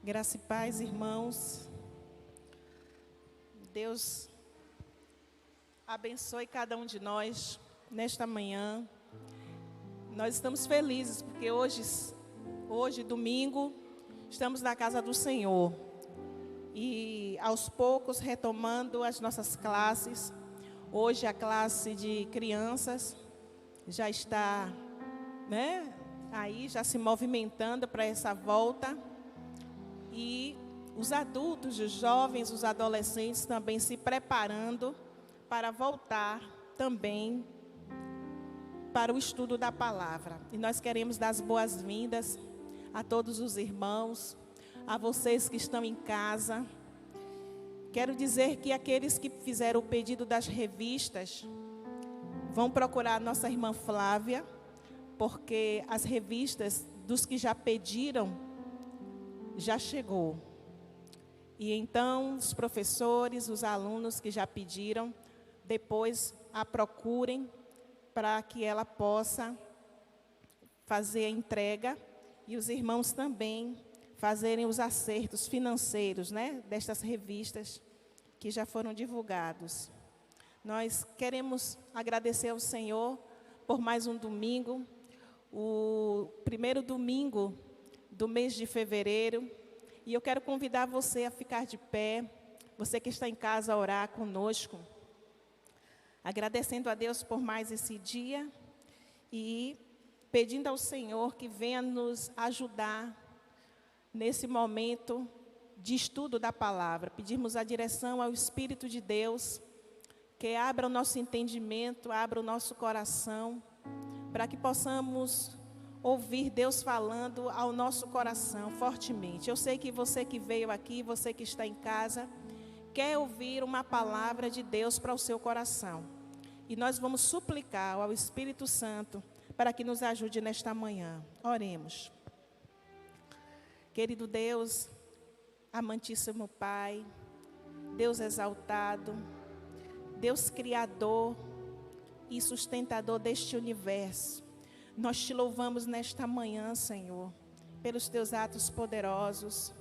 Graça e paz, irmãos. Deus abençoe cada um de nós nesta manhã. Nós estamos felizes porque hoje, domingo, estamos na casa do Senhor. E aos poucos retomando as nossas classes. Hoje a classe de crianças já está, aí já se movimentando para essa volta. E os adultos, os jovens, os adolescentes também se preparando para voltar também para o estudo da palavra. E nós queremos dar as boas-vindas a todos os irmãos, a vocês que estão em casa. Quero dizer que aqueles que fizeram o pedido das revistas vão procurar a nossa irmã Flávia, porque as revistas dos que já pediram já chegou. E então os professores, os alunos que já pediram, depois a procurem para que ela possa fazer a entrega e os irmãos também fazerem os acertos financeiros, destas revistas que já foram divulgados. Nós queremos agradecer ao Senhor por mais um domingo, o primeiro domingo do mês de fevereiro, e eu quero convidar você a ficar de pé, você que está em casa a orar conosco, agradecendo a Deus por mais esse dia e pedindo ao Senhor que venha nos ajudar nesse momento de estudo da palavra. Pedimos a direção ao Espírito de Deus, que abra o nosso entendimento, abra o nosso coração, para que possamos ouvir Deus falando ao nosso coração fortemente. Eu sei que você que veio aqui, você que está em casa, quer ouvir uma palavra de Deus para o seu coração. E nós vamos suplicar ao Espírito Santo para que nos ajude nesta manhã. Oremos. Querido Deus, amantíssimo Pai, Deus exaltado, Deus criador e sustentador deste universo, nós te louvamos nesta manhã, Senhor, pelos teus atos poderosos.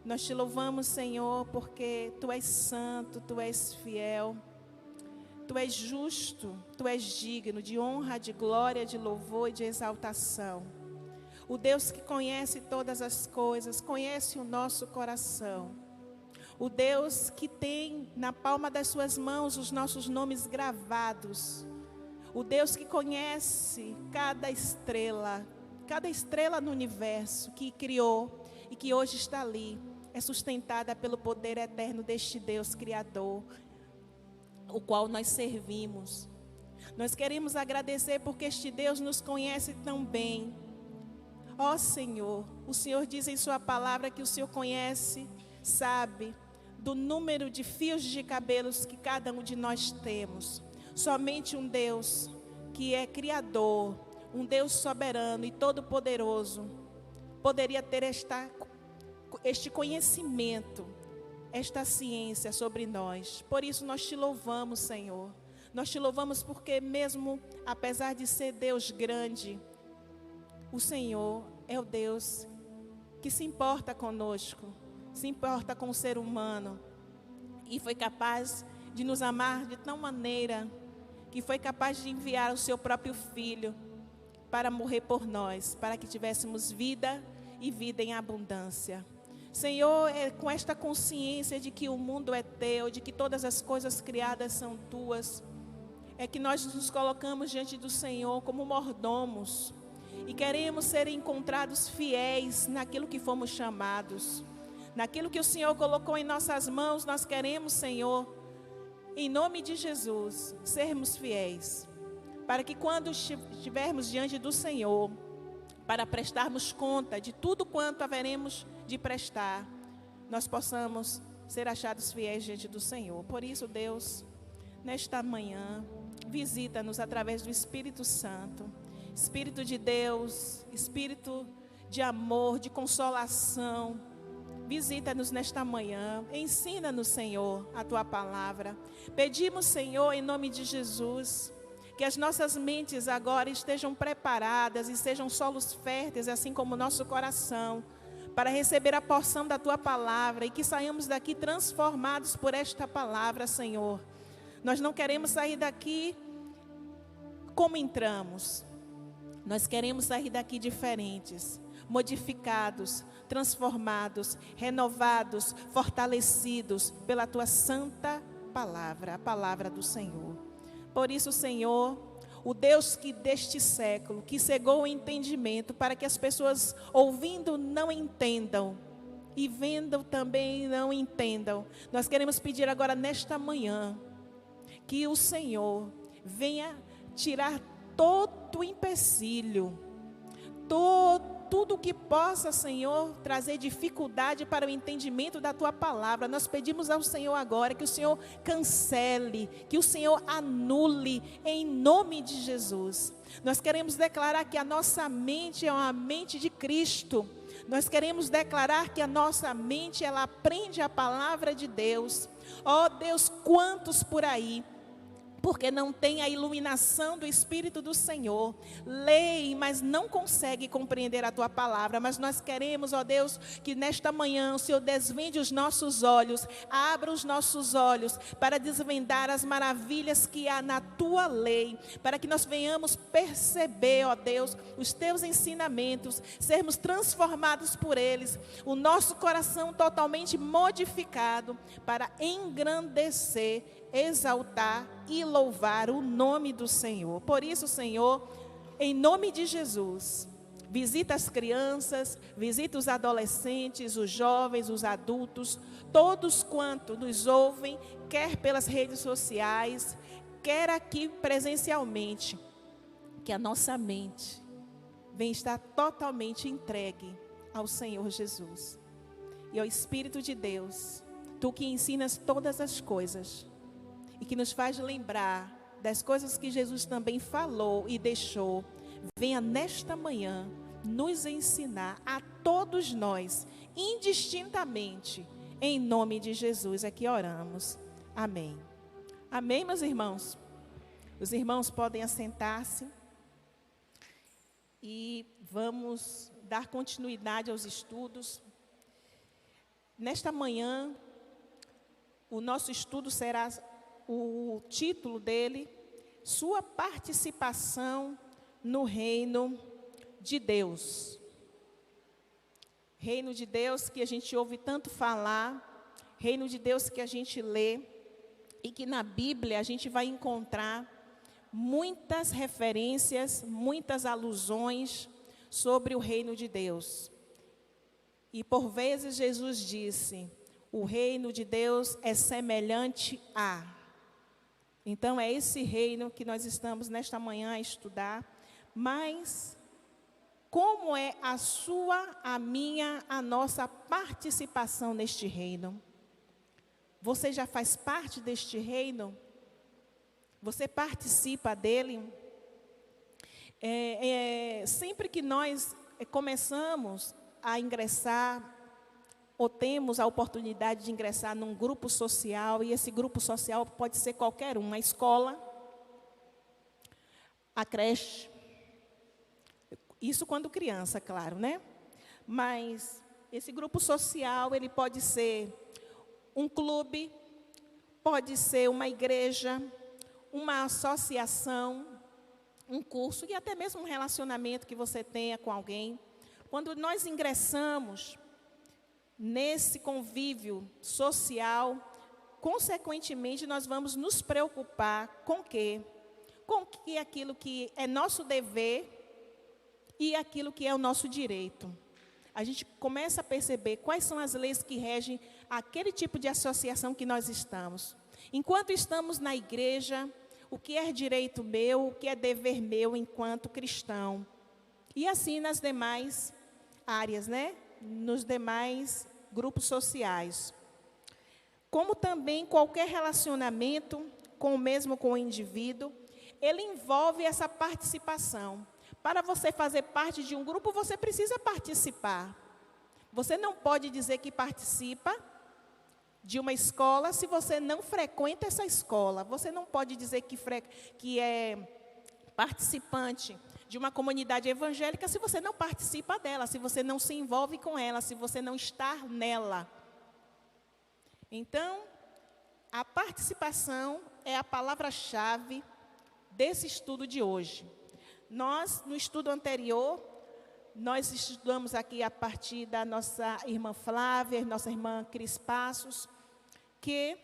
Nós te louvamos, Senhor, porque tu és santo, tu és fiel, tu és justo, tu és digno de honra, de glória, de louvor e de exaltação. O Deus que conhece todas as coisas, conhece o nosso coração. O Deus que tem na palma das suas mãos os nossos nomes gravados. O Deus que conhece cada estrela no universo que criou e que hoje está ali, é sustentada pelo poder eterno deste Deus Criador, o qual nós servimos. Nós queremos agradecer porque este Deus nos conhece tão bem. Ó Senhor, o Senhor diz em sua palavra que o Senhor conhece, sabe, do número de fios de cabelos que cada um de nós temos. Somente um Deus que é Criador, um Deus soberano e todo-poderoso, poderia ter este conhecimento, esta ciência sobre nós. Por isso nós te louvamos, Senhor. Nós te louvamos porque mesmo apesar de ser Deus grande, o Senhor é o Deus que se importa conosco, se importa com o ser humano e foi capaz de nos amar de tal maneira que foi capaz de enviar o seu próprio Filho para morrer por nós, para que tivéssemos vida e vida em abundância. Senhor, é com esta consciência de que o mundo é teu, de que todas as coisas criadas são tuas, é que nós nos colocamos diante do Senhor como mordomos e queremos ser encontrados fiéis naquilo que fomos chamados, naquilo que o Senhor colocou em nossas mãos. Nós queremos, Senhor, em nome de Jesus, sermos fiéis, para que quando estivermos diante do Senhor, para prestarmos conta de tudo quanto haveremos de prestar, nós possamos ser achados fiéis diante do Senhor. Por isso, Deus, nesta manhã, visita-nos através do Espírito Santo, Espírito de Deus, Espírito de amor, de consolação. Visita-nos nesta manhã, ensina-nos, Senhor, a Tua palavra. Pedimos, Senhor, em nome de Jesus, que as nossas mentes agora estejam preparadas e sejam solos férteis, assim como o nosso coração, para receber a porção da Tua palavra e que saiamos daqui transformados por esta palavra, Senhor. Nós não queremos sair daqui como entramos. Nós queremos sair daqui diferentes, modificados, transformados, renovados, fortalecidos pela Tua santa palavra, a palavra do Senhor. Por isso, Senhor, o Deus que deste século, que cegou o entendimento para que as pessoas ouvindo não entendam e vendo também não entendam. Nós queremos pedir agora nesta manhã que o Senhor venha tirar todo o empecilho, tudo que possa, Senhor, trazer dificuldade para o entendimento da Tua palavra. Nós pedimos ao Senhor agora que o Senhor cancele, que o Senhor anule, em nome de Jesus. Nós queremos declarar que a nossa mente é uma mente de Cristo. Nós queremos declarar que a nossa mente, ela aprende a palavra de Deus. Ó Deus, quantos por aí, porque não tem a iluminação do Espírito do Senhor, leem, mas não conseguem compreender a Tua palavra. Mas nós queremos, ó Deus, que nesta manhã o Senhor desvende os nossos olhos, abra os nossos olhos para desvendar as maravilhas que há na Tua lei, para que nós venhamos perceber, ó Deus, os Teus ensinamentos, sermos transformados por eles, o nosso coração totalmente modificado para engrandecer, exaltar e louvar o nome do Senhor. Por isso, Senhor, em nome de Jesus, visita as crianças, visita os adolescentes, os jovens, os adultos, todos quanto nos ouvem, quer pelas redes sociais, quer aqui presencialmente, que a nossa mente venha estar totalmente entregue ao Senhor Jesus e ao Espírito de Deus, Tu que ensinas todas as coisas e que nos faz lembrar das coisas que Jesus também falou e deixou, venha nesta manhã nos ensinar a todos nós, indistintamente, em nome de Jesus é que oramos. Amém. Amém, meus irmãos? Os irmãos podem assentar-se e vamos dar continuidade aos estudos. Nesta manhã, o nosso estudo será, o título dele, Sua participação no reino de Deus. Reino de Deus que a gente ouve tanto falar, reino de Deus que a gente lê, e que na Bíblia a gente vai encontrar muitas referências, muitas alusões sobre o reino de Deus. E por vezes Jesus disse, o reino de Deus é semelhante a. Então é esse reino que nós estamos nesta manhã a estudar. Mas como é a sua, a minha, a nossa participação neste reino? Você já faz parte deste reino? Você participa dele? Sempre que nós começamos a ingressar, ou temos a oportunidade de ingressar num grupo social, e esse grupo social pode ser qualquer um, a escola, a creche, isso quando criança, claro, né? Mas esse grupo social, ele pode ser um clube, pode ser uma igreja, uma associação, um curso e até mesmo um relacionamento que você tenha com alguém. Quando nós ingressamos nesse convívio social, consequentemente, nós vamos nos preocupar com quê? Com que aquilo que é nosso dever e aquilo que é o nosso direito. A gente começa a perceber quais são as leis que regem aquele tipo de associação que nós estamos. Enquanto estamos na igreja, o que é direito meu, o que é dever meu enquanto cristão. E assim nas demais áreas, né? Nos demais grupos sociais. Como também qualquer relacionamento, com o indivíduo, ele envolve essa participação. Para você fazer parte de um grupo, você precisa participar. Você não pode dizer que participa de uma escola se você não frequenta essa escola. Você não pode dizer que é participante de uma comunidade evangélica se você não participa dela, se você não se envolve com ela, se você não está nela. Então, a participação é a palavra-chave desse estudo de hoje. Nós, no estudo anterior, nós estudamos aqui a partir da nossa irmã Flávia, nossa irmã Cris Passos, que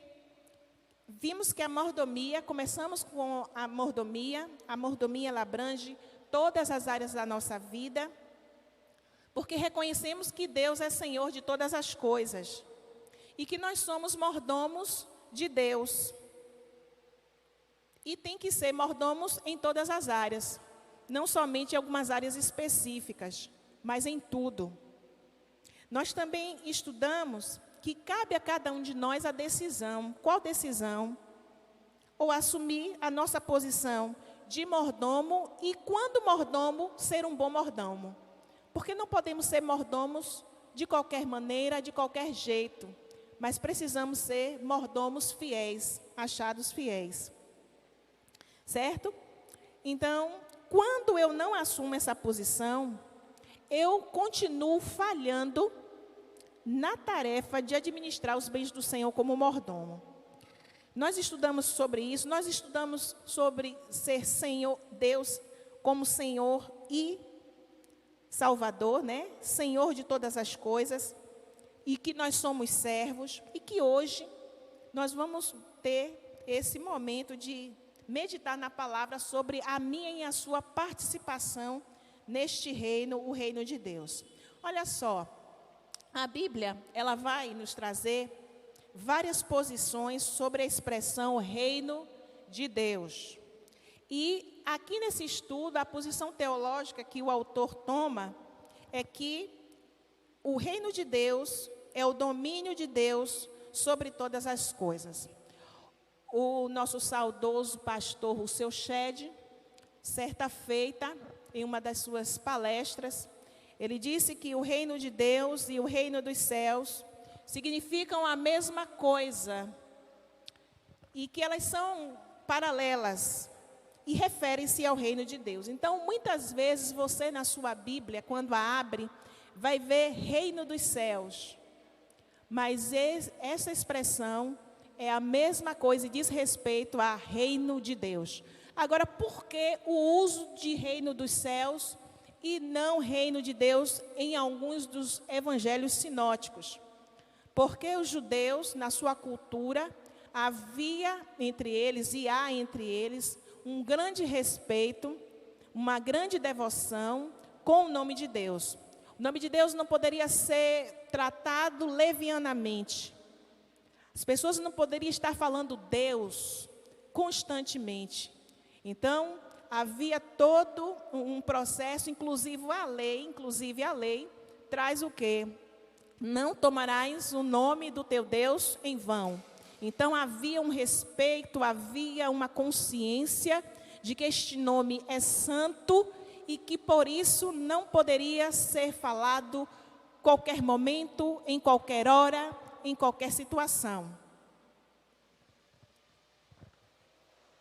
vimos que a mordomia, começamos com a mordomia ela abrange todas as áreas da nossa vida, porque reconhecemos que Deus é Senhor de todas as coisas e que nós somos mordomos de Deus. E tem que ser mordomos em todas as áreas, não somente em algumas áreas específicas, mas em tudo. Nós também estudamos que cabe a cada um de nós a decisão. Qual decisão? Ou assumir a nossa posição de mordomo e, quando mordomo, ser um bom mordomo. Porque não podemos ser mordomos de qualquer maneira, de qualquer jeito, mas precisamos ser mordomos fiéis, achados fiéis. Certo? Então, quando eu não assumo essa posição, eu continuo falhando na tarefa de administrar os bens do Senhor como mordomo. Nós estudamos sobre isso, nós estudamos sobre ser Senhor, Deus como Senhor e Salvador, né? Senhor de todas as coisas, e que nós somos servos, e que hoje nós vamos ter esse momento de meditar na palavra sobre a minha e a sua participação neste reino, o reino de Deus. Olha só, a Bíblia, ela vai nos trazer várias posições sobre a expressão reino de Deus. E aqui nesse estudo, a posição teológica que o autor toma é que o reino de Deus é o domínio de Deus sobre todas as coisas. O nosso saudoso pastor Rousseau Shedd, certa feita, em uma das suas palestras, ele disse que o reino de Deus e o reino dos céus significam a mesma coisa e que elas são paralelas e referem-se ao reino de Deus. Então, muitas vezes você na sua Bíblia, quando a abre, vai ver reino dos céus. Mas essa expressão é a mesma coisa e diz respeito a reino de Deus. Agora, por que o uso de reino dos céus e não reino de Deus em alguns dos evangelhos sinóticos? Porque os judeus, na sua cultura, havia entre eles e há entre eles um grande respeito, uma grande devoção com o nome de Deus. O nome de Deus não poderia ser tratado levianamente. As pessoas não poderiam estar falando Deus constantemente. Então, havia todo um processo, inclusive a lei traz o quê? Não tomarás o nome do teu Deus em vão. Então, havia um respeito, havia uma consciência de que este nome é santo e que, por isso, não poderia ser falado qualquer momento, em qualquer hora, em qualquer situação.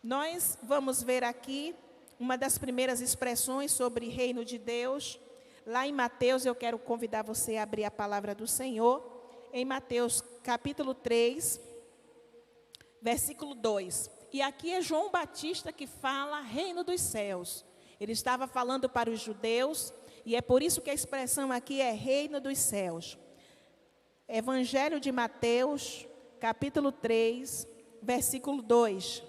Nós vamos ver aqui uma das primeiras expressões sobre reino de Deus. Lá em Mateus, eu quero convidar você a abrir a palavra do Senhor. Em Mateus, capítulo 3, versículo 2. E aqui é João Batista que fala reino dos céus. Ele estava falando para os judeus, e é por isso que a expressão aqui é reino dos céus. Evangelho de Mateus, capítulo 3, versículo 2.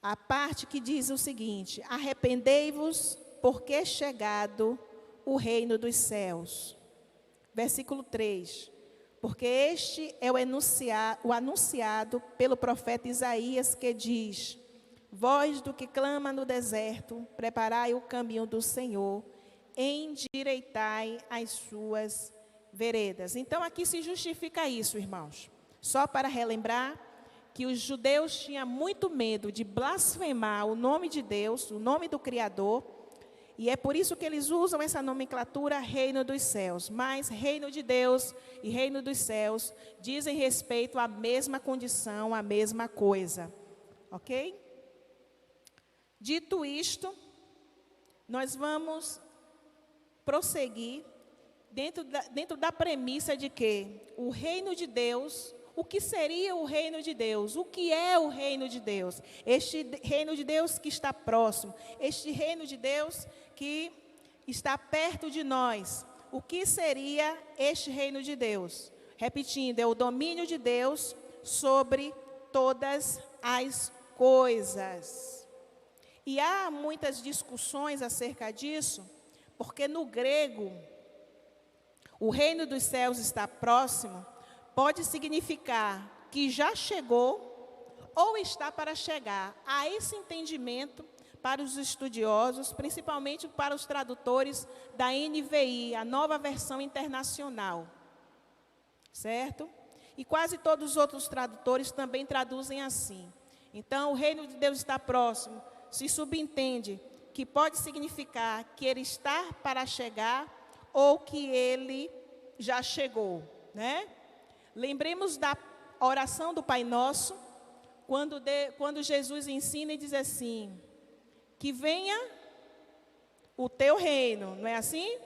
A parte que diz o seguinte: arrependei-vos, porque é chegado o reino dos céus. Versículo 3. Porque este é o anunciado pelo profeta Isaías, que diz: voz do que clama no deserto, preparai o caminho do Senhor, endireitai as suas veredas. Então, aqui se justifica isso, irmãos. Só para relembrar que os judeus tinham muito medo de blasfemar o nome de Deus, o nome do Criador, e é por isso que eles usam essa nomenclatura reino dos céus. Mas reino de Deus e reino dos céus dizem respeito à mesma condição, à mesma coisa. Ok? Dito isto, nós vamos prosseguir dentro da premissa de que o reino de Deus, o que seria o reino de Deus? O que é o reino de Deus? Este reino de Deus que está próximo, este reino de Deus que está perto de nós. O que seria este reino de Deus? Repetindo, é o domínio de Deus sobre todas as coisas. E há muitas discussões acerca disso, porque no grego, o reino dos céus está próximo, pode significar que já chegou ou está para chegar. Há esse entendimento para os estudiosos, principalmente para os tradutores da NVI, a Nova Versão Internacional. Certo? E quase todos os outros tradutores também traduzem assim. Então, o reino de Deus está próximo. Se subentende que pode significar que ele está para chegar ou que ele já chegou, né? Lembremos da oração do Pai Nosso, quando Jesus ensina e diz assim, que venha o teu reino, não é assim?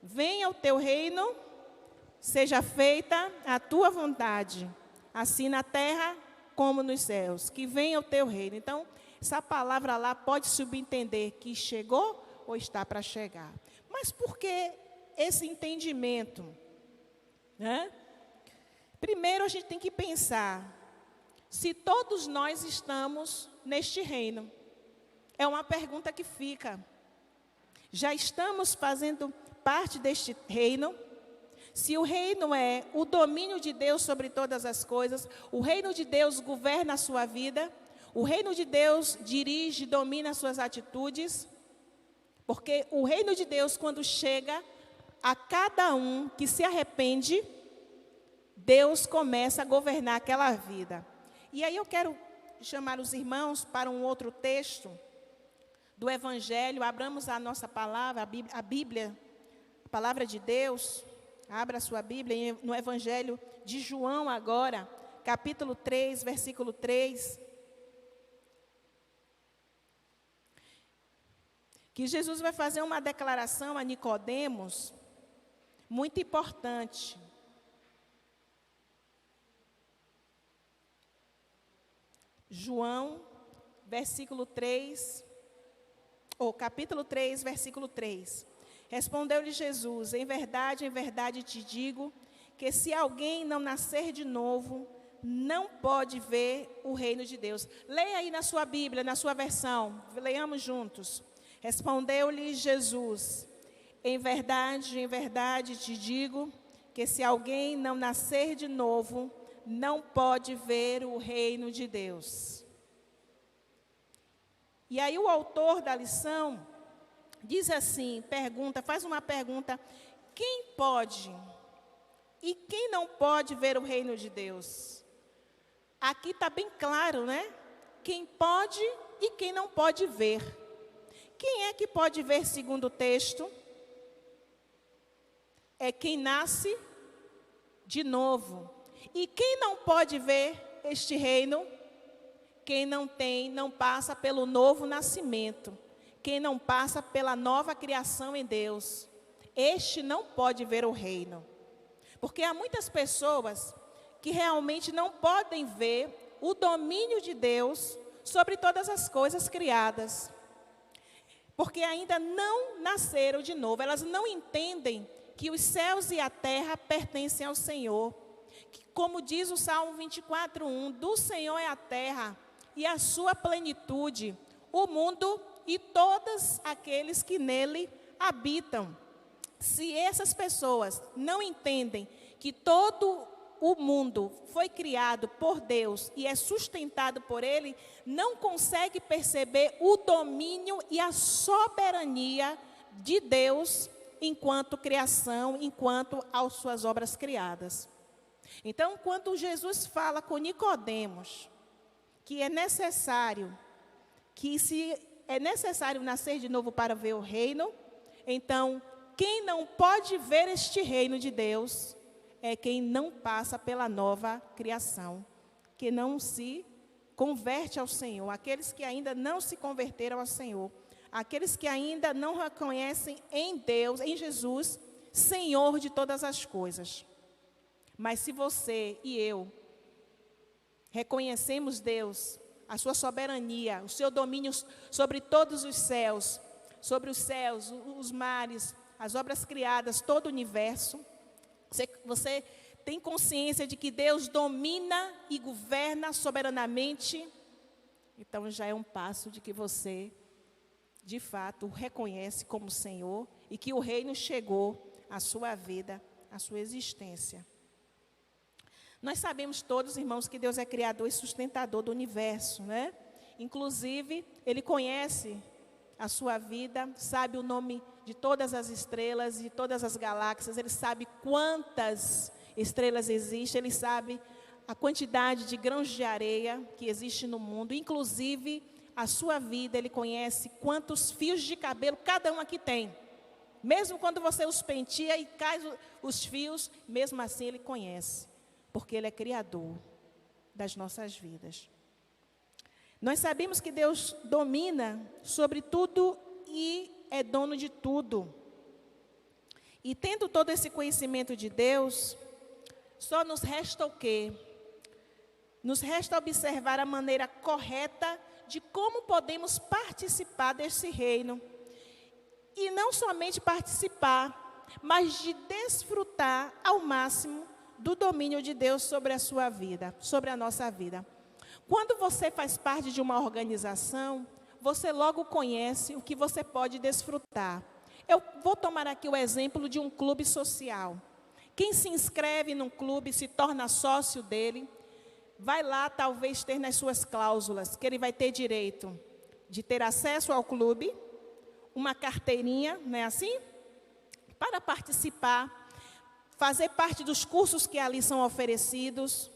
Venha o teu reino, seja feita a tua vontade, assim na terra como nos céus, que venha o teu reino. Então, essa palavra lá pode subentender que chegou ou está para chegar. Mas por que esse entendimento? Né? Primeiro, a gente tem que pensar se todos nós estamos neste reino. É uma pergunta que fica. Já estamos fazendo parte deste reino? Se o reino é o domínio de Deus sobre todas as coisas, o reino de Deus governa a sua vida, o reino de Deus dirige, domina as suas atitudes, porque o reino de Deus, quando chega a cada um que se arrepende, Deus começa a governar aquela vida. E aí eu quero chamar os irmãos para um outro texto do Evangelho. Abramos a nossa palavra, a Bíblia, a palavra de Deus. Abra a sua Bíblia no Evangelho de João agora, capítulo 3, versículo 3. Que Jesus vai fazer uma declaração a Nicodemos, muito importante. João, versículo 3, capítulo 3, versículo 3. Respondeu-lhe Jesus, em verdade te digo, que se alguém não nascer de novo, não pode ver o reino de Deus. Leia aí na sua Bíblia, na sua versão, leiamos juntos. Respondeu-lhe Jesus, em verdade te digo, que se alguém não nascer de novo, não pode ver o reino de Deus. E aí o autor da lição diz assim, faz uma pergunta, quem pode e quem não pode ver o reino de Deus? Aqui está bem claro, né? Quem pode e quem não pode ver. Quem é que pode ver segundo o texto? É quem nasce de novo. E quem não pode ver este reino? Quem não passa pelo novo nascimento. Quem não passa pela nova criação em Deus. Este não pode ver o reino. Porque há muitas pessoas que realmente não podem ver o domínio de Deus sobre todas as coisas criadas. Porque ainda não nasceram de novo. Elas não entendem que os céus e a terra pertencem ao Senhor. Que, como diz o Salmo 24:1, do Senhor é a terra e a sua plenitude, o mundo e todos aqueles que nele habitam. Se essas pessoas não entendem que todo o mundo foi criado por Deus e é sustentado por Ele, não consegue perceber o domínio e a soberania de Deus enquanto criação, enquanto às suas obras criadas. Então, quando Jesus fala com Nicodemos, que é necessário, que se é necessário nascer de novo para ver o reino, então, quem não pode ver este reino de Deus é quem não passa pela nova criação, que não se converte ao Senhor, aqueles que ainda não se converteram ao Senhor, aqueles que ainda não reconhecem em Deus, em Jesus, Senhor de todas as coisas. Mas se você e eu reconhecemos Deus, a sua soberania, o seu domínio sobre todos os céus, os mares, as obras criadas, todo o universo, você tem consciência de que Deus domina e governa soberanamente, então já é um passo de que você, de fato, o reconhece como Senhor e que o reino chegou à sua vida, à sua existência. Nós sabemos todos, irmãos, que Deus é criador e sustentador do universo, né? Inclusive, Ele conhece a sua vida, sabe o nome de todas as estrelas, de todas as galáxias, Ele sabe quantas estrelas existem, Ele sabe a quantidade de grãos de areia que existe no mundo, inclusive a sua vida, Ele conhece quantos fios de cabelo cada um aqui tem. Mesmo quando você os penteia e cai os fios, mesmo assim Ele conhece, porque Ele é criador das nossas vidas. Nós sabemos que Deus domina sobre tudo e é dono de tudo. E tendo todo esse conhecimento de Deus, só nos resta o quê? Nos resta observar a maneira correta de como podemos participar desse reino. E não somente participar, mas de desfrutar ao máximo do domínio de Deus sobre a sua vida, sobre a nossa vida. Quando você faz parte de uma organização, você logo conhece o que você pode desfrutar. Eu vou tomar aqui o exemplo de um clube social. Quem se inscreve num clube, se torna sócio dele, vai lá talvez ter nas suas cláusulas que ele vai ter direito de ter acesso ao clube, uma carteirinha, não é assim? Para participar, fazer parte dos cursos que ali são oferecidos,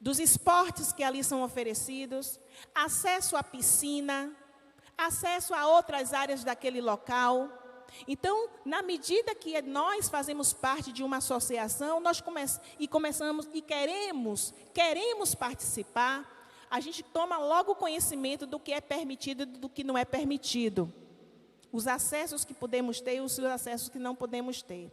dos esportes que ali são oferecidos, acesso à piscina, acesso a outras áreas daquele local. Então, na medida que nós fazemos parte de uma associação, nós começamos e queremos participar, a gente toma logo conhecimento do que é permitido e do que não é permitido. Os acessos que podemos ter e os acessos que não podemos ter.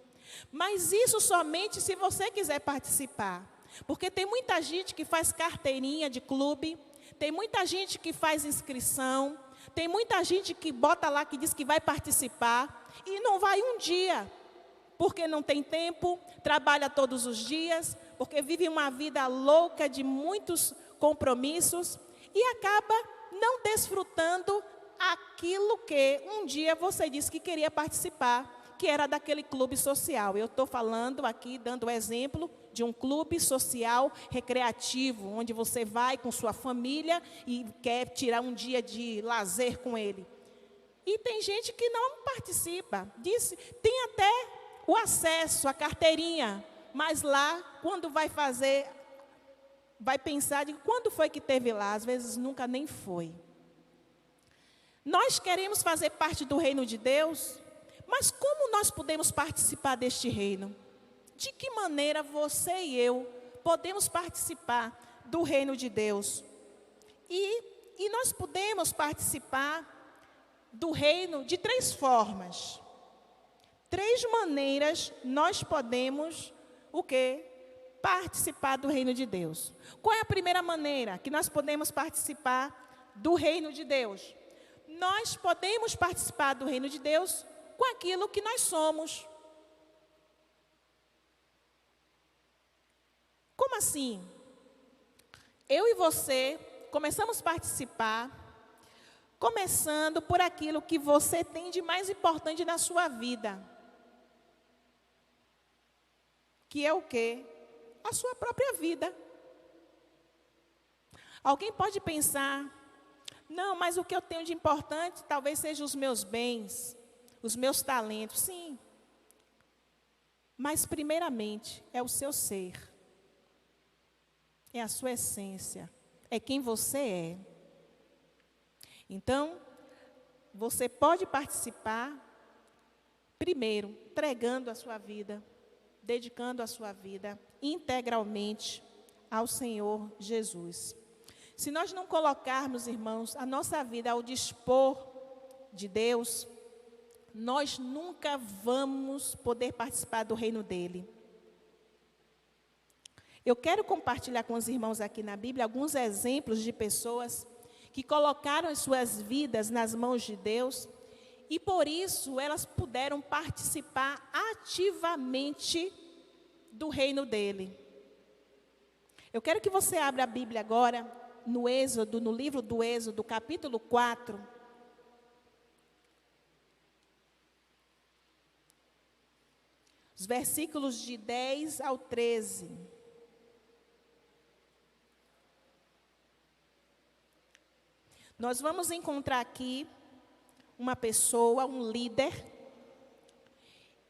Mas isso somente se você quiser participar. Porque tem muita gente que faz carteirinha de clube, tem muita gente que faz inscrição, tem muita gente que bota lá que diz que vai participar e não vai um dia, porque não tem tempo, trabalha todos os dias, porque vive uma vida louca de muitos compromissos e acaba não desfrutando aquilo que um dia você disse que queria participar, que era daquele clube social. Eu estou falando aqui, dando o exemplo de um clube social recreativo, onde você vai com sua família e quer tirar um dia de lazer com ele. E tem gente que não participa, tem até o acesso, a carteirinha, mas lá, quando vai fazer, vai pensar de quando foi que teve lá, às vezes nunca nem foi. Nós queremos fazer parte do reino de Deus, mas como nós podemos participar deste reino? De que maneira você e eu podemos participar do reino de Deus? E nós podemos participar do reino de 3 formas. 3 maneiras nós podemos, o quê? Participar do reino de Deus. Qual é a primeira maneira que nós podemos participar do reino de Deus? Nós podemos participar do reino de Deus com aquilo que nós somos. Como assim? Eu e você começamos a participar, começando por aquilo que você tem de mais importante na sua vida. Que é o quê? A sua própria vida. Alguém pode pensar, não, mas o que eu tenho de importante talvez seja os meus bens, os meus talentos. Sim. Mas primeiramente é o seu ser. É a sua essência. É quem você é. Então, você pode participar, primeiro, entregando a sua vida, dedicando a sua vida integralmente ao Senhor Jesus. Se nós não colocarmos, irmãos, a nossa vida ao dispor de Deus, nós nunca vamos poder participar do reino dele. Eu quero compartilhar com os irmãos aqui na Bíblia alguns exemplos de pessoas que colocaram as suas vidas nas mãos de Deus e por isso elas puderam participar ativamente do reino dele. Eu quero que você abra a Bíblia agora no Êxodo, no livro do Êxodo, capítulo 4. Os versículos de 10 ao 13. Nós vamos encontrar aqui uma pessoa, um líder,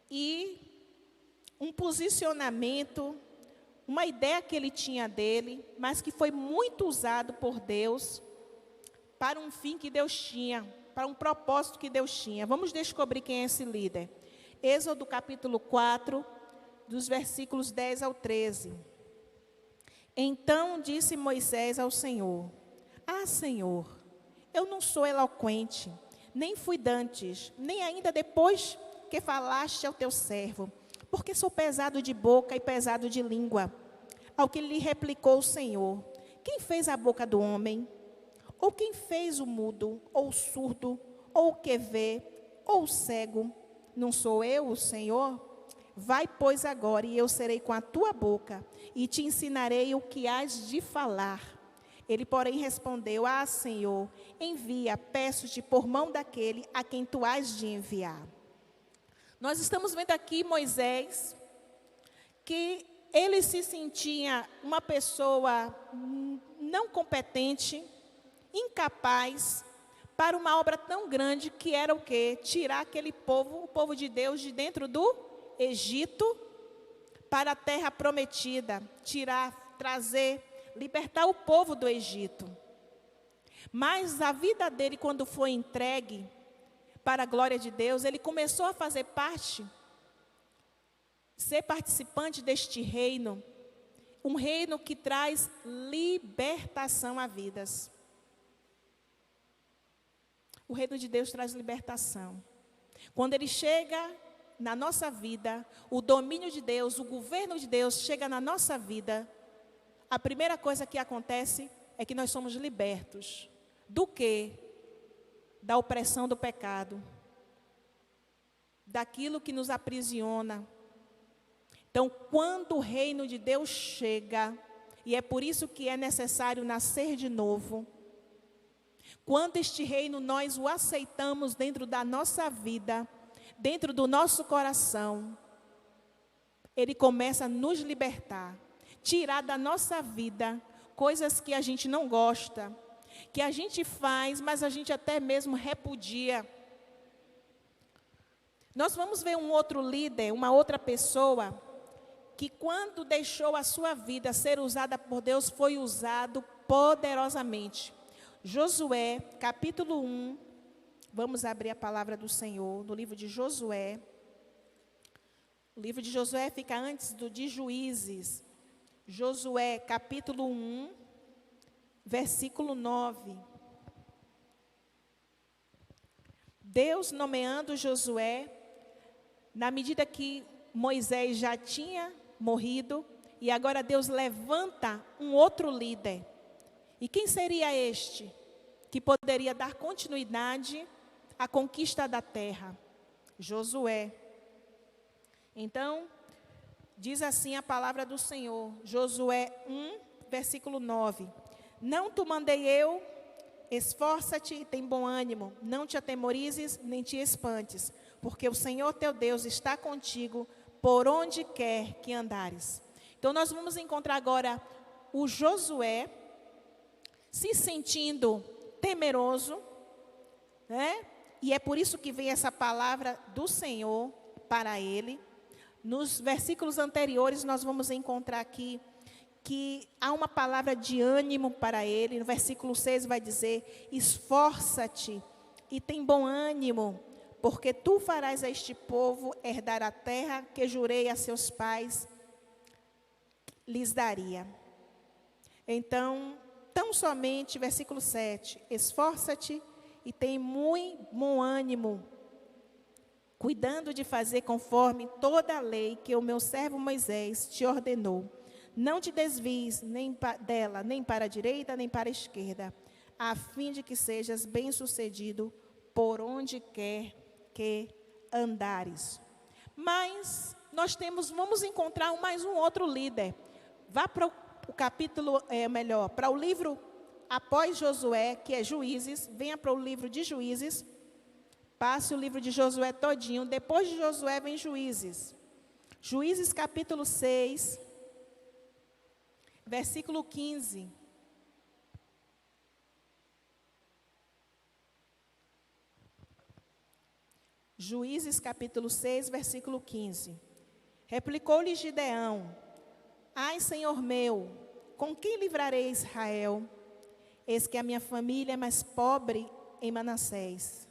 e um posicionamento, uma ideia que ele tinha dele, mas que foi muito usado por Deus para um fim que Deus tinha, para um propósito que Deus tinha. Vamos descobrir quem é esse líder. Êxodo capítulo 4, dos versículos 10 ao 13. Então disse Moisés ao Senhor: Ah, Senhor, eu não sou eloquente, nem fui dantes, nem ainda depois que falaste ao teu servo, porque sou pesado de boca e pesado de língua. Ao que lhe replicou o Senhor: Quem fez a boca do homem? Ou quem fez o mudo, ou o surdo, ou o que vê, ou o cego? Não sou eu, o Senhor? Vai, pois, agora, e eu serei com a tua boca, e te ensinarei o que hás de falar. Ele, porém, respondeu: Ah, Senhor, envia, peço-te por mão daquele a quem tu hás de enviar. Nós estamos vendo aqui Moisés, que ele se sentia uma pessoa não competente, incapaz, para uma obra tão grande que era o quê? Tirar aquele povo, o povo de Deus, de dentro do Egito, para a terra prometida, trazer, libertar o povo do Egito. Mas a vida dele, quando foi entregue para a glória de Deus, ele começou a fazer parte, ser participante deste reino, um reino que traz libertação a vidas. O reino de Deus traz libertação. Quando ele chega na nossa vida, o domínio de Deus, o governo de Deus chega na nossa vida, a primeira coisa que acontece é que nós somos libertos. Do quê? Da opressão do pecado. Daquilo que nos aprisiona. Então, quando o reino de Deus chega, e é por isso que é necessário nascer de novo, quando este reino nós o aceitamos dentro da nossa vida, dentro do nosso coração, ele começa a nos libertar, tirar da nossa vida coisas que a gente não gosta, que a gente faz, mas a gente até mesmo repudia. Nós vamos ver um outro líder, uma outra pessoa, que quando deixou a sua vida ser usada por Deus, foi usado poderosamente. Josué, capítulo 1, vamos abrir a palavra do Senhor, no livro de Josué. O livro de Josué fica antes do de Juízes. Josué, capítulo 1, versículo 9. Deus nomeando Josué, na medida que Moisés já tinha morrido, e agora Deus levanta um outro líder. E quem seria este que poderia dar continuidade à conquista da terra? Josué. Então, diz assim a palavra do Senhor, Josué 1, versículo 9. Não te mandei eu, esforça-te e tem bom ânimo, não te atemorizes nem te espantes, porque o Senhor teu Deus está contigo por onde quer que andares. Então nós vamos encontrar agora o Josué se sentindo temeroso, né? E é por isso que vem essa palavra do Senhor para ele. Nos versículos anteriores nós vamos encontrar aqui que há uma palavra de ânimo para ele. No versículo 6 vai dizer: esforça-te e tem bom ânimo, porque tu farás a este povo herdar a terra que jurei a seus pais lhes daria. Então, tão somente, versículo 7, esforça-te e tem muito bom ânimo, cuidando de fazer conforme toda a lei que o meu servo Moisés te ordenou. Não te desvies dela, nem para a direita, nem para a esquerda, a fim de que sejas bem-sucedido por onde quer que andares. Mas nós vamos encontrar mais um outro líder. Vá para o capítulo, para o livro após Josué, que é Juízes, venha para o livro de Juízes, passe o livro de Josué todinho, depois de Josué vem Juízes. Juízes capítulo 6, versículo 15. Juízes capítulo 6, versículo 15. Replicou-lhe Gideão: ai, Senhor meu, com quem livrarei Israel? Eis que a minha família é mais pobre em Manassés,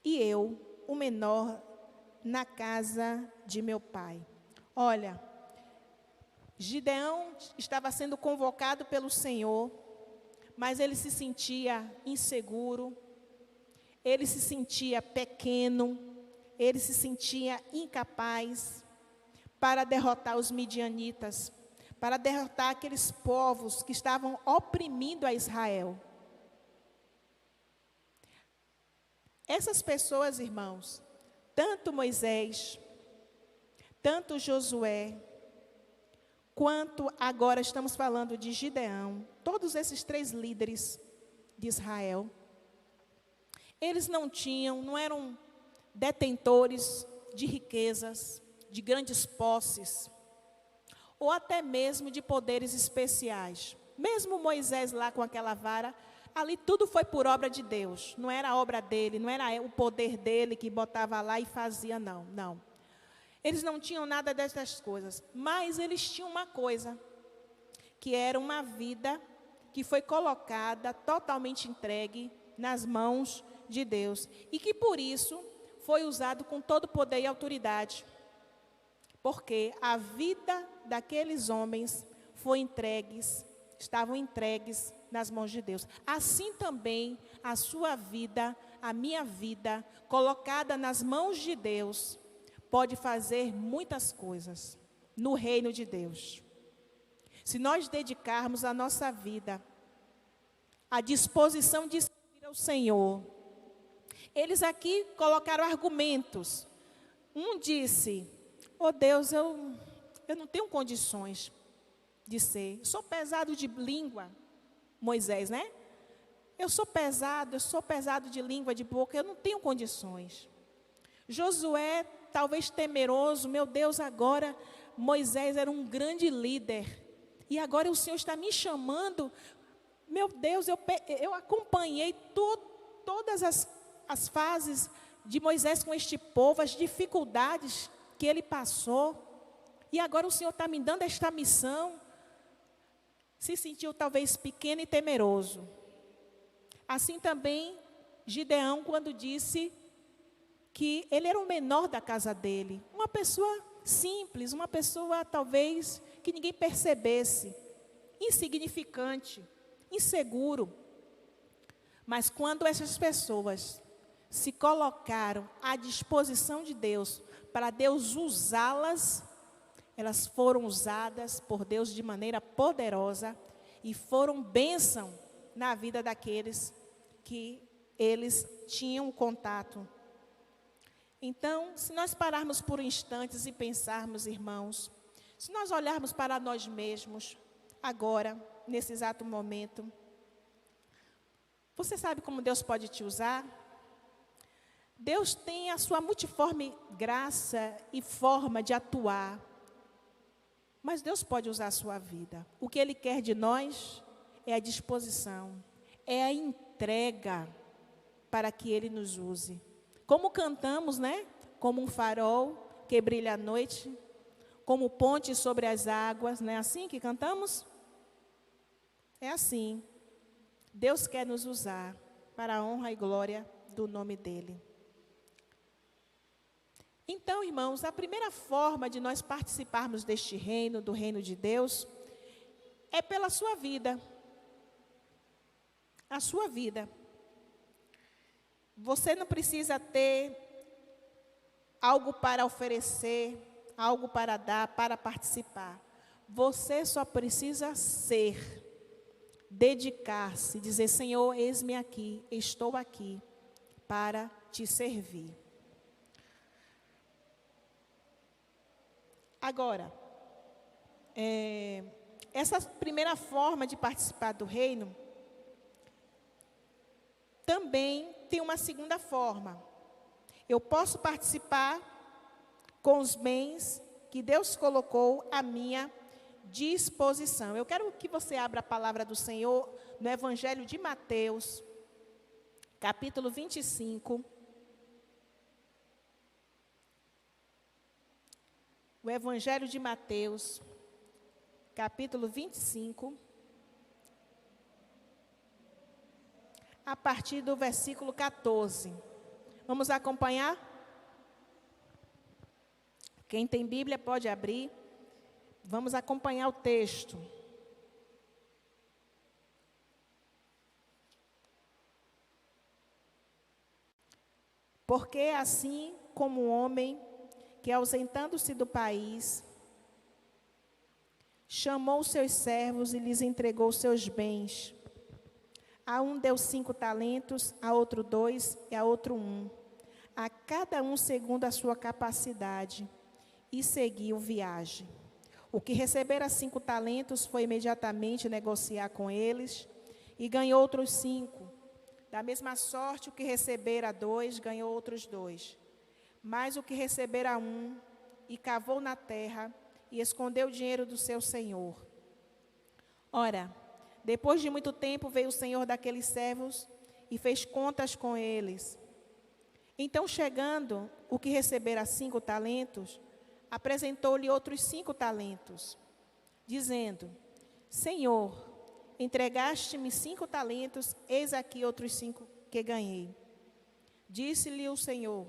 e eu, o menor, na casa de meu pai. Olha, Gideão estava sendo convocado pelo Senhor, mas ele se sentia inseguro, ele se sentia pequeno, ele se sentia incapaz para derrotar os midianitas, para derrotar aqueles povos que estavam oprimindo a Israel. Essas pessoas, irmãos, tanto Moisés, tanto Josué, quanto agora estamos falando de Gideão, todos esses 3 líderes de Israel, eles não eram detentores de riquezas, de grandes posses, ou até mesmo de poderes especiais. Mesmo Moisés lá com aquela vara, ali tudo foi por obra de Deus. Não era a obra dele, não era o poder dele que botava lá e fazia, não. Eles não tinham nada dessas coisas, mas eles tinham uma coisa, que era uma vida que foi colocada, totalmente entregue nas mãos de Deus, e que por isso foi usado com todo poder e autoridade, porque a vida daqueles homens estavam entregues nas mãos de Deus. Assim também a sua vida, a minha vida, colocada nas mãos de Deus, pode fazer muitas coisas no reino de Deus. Se nós dedicarmos a nossa vida à disposição de servir ao Senhor. Eles aqui colocaram argumentos. Um disse: oh Deus, eu não tenho condições de ser. Sou pesado de língua, Moisés, né? Eu sou pesado de língua, de boca, eu não tenho condições. Josué, talvez temeroso, meu Deus, agora Moisés era um grande líder. E agora o Senhor está me chamando. Meu Deus, eu acompanhei todas as fases de Moisés com este povo, as dificuldades que ele passou. E agora o Senhor está me dando esta missão. Se sentiu talvez pequeno e temeroso. Assim também Gideão, quando disse que ele era o menor da casa dele. Uma pessoa simples, uma pessoa talvez que ninguém percebesse. Insignificante, inseguro. Mas quando essas pessoas se colocaram à disposição de Deus, para Deus usá-las, elas foram usadas por Deus de maneira poderosa e foram bênção na vida daqueles que eles tinham contato. Então, se nós pararmos por instantes e pensarmos, irmãos, se nós olharmos para nós mesmos, agora, nesse exato momento, você sabe como Deus pode te usar? Deus tem a sua multiforme graça e forma de atuar. Mas Deus pode usar a sua vida. O que Ele quer de nós é a disposição, é a entrega para que Ele nos use. Como cantamos, né? Como um farol que brilha à noite, como ponte sobre as águas, não é assim que cantamos? É assim. Deus quer nos usar para a honra e glória do nome dEle. Então, irmãos, a primeira forma de nós participarmos deste reino, do reino de Deus, é pela sua vida. a sua vida. Você não precisa ter algo para oferecer, algo para dar, para participar. Você só precisa ser, dedicar-se, dizer: Senhor, eis-me aqui, estou aqui para te servir. Agora, essa primeira forma de participar do reino também tem uma segunda forma. Eu posso participar com os bens que Deus colocou à minha disposição. Eu quero que você abra a palavra do Senhor no Evangelho de Mateus, capítulo 25. O Evangelho de Mateus, capítulo 25, a partir do versículo 14. Vamos acompanhar? Quem tem Bíblia pode abrir. Vamos acompanhar o texto. Porque assim como um homem que, ausentando-se do país, chamou seus servos e lhes entregou seus bens. A um deu 5 talentos, a outro 2 e a outro 1. A cada um segundo a sua capacidade, e seguiu viagem. O que recebera 5 talentos foi imediatamente negociar com eles e ganhou outros 5. Da mesma sorte, o que recebera 2 ganhou outros 2. Mas o que recebera 1 e cavou na terra e escondeu o dinheiro do seu senhor. Ora, depois de muito tempo veio o senhor daqueles servos e fez contas com eles. Então, chegando o que recebera 5 talentos, apresentou-lhe outros 5 talentos, dizendo: Senhor, entregaste-me 5 talentos, eis aqui outros 5 que ganhei. Disse-lhe o Senhor: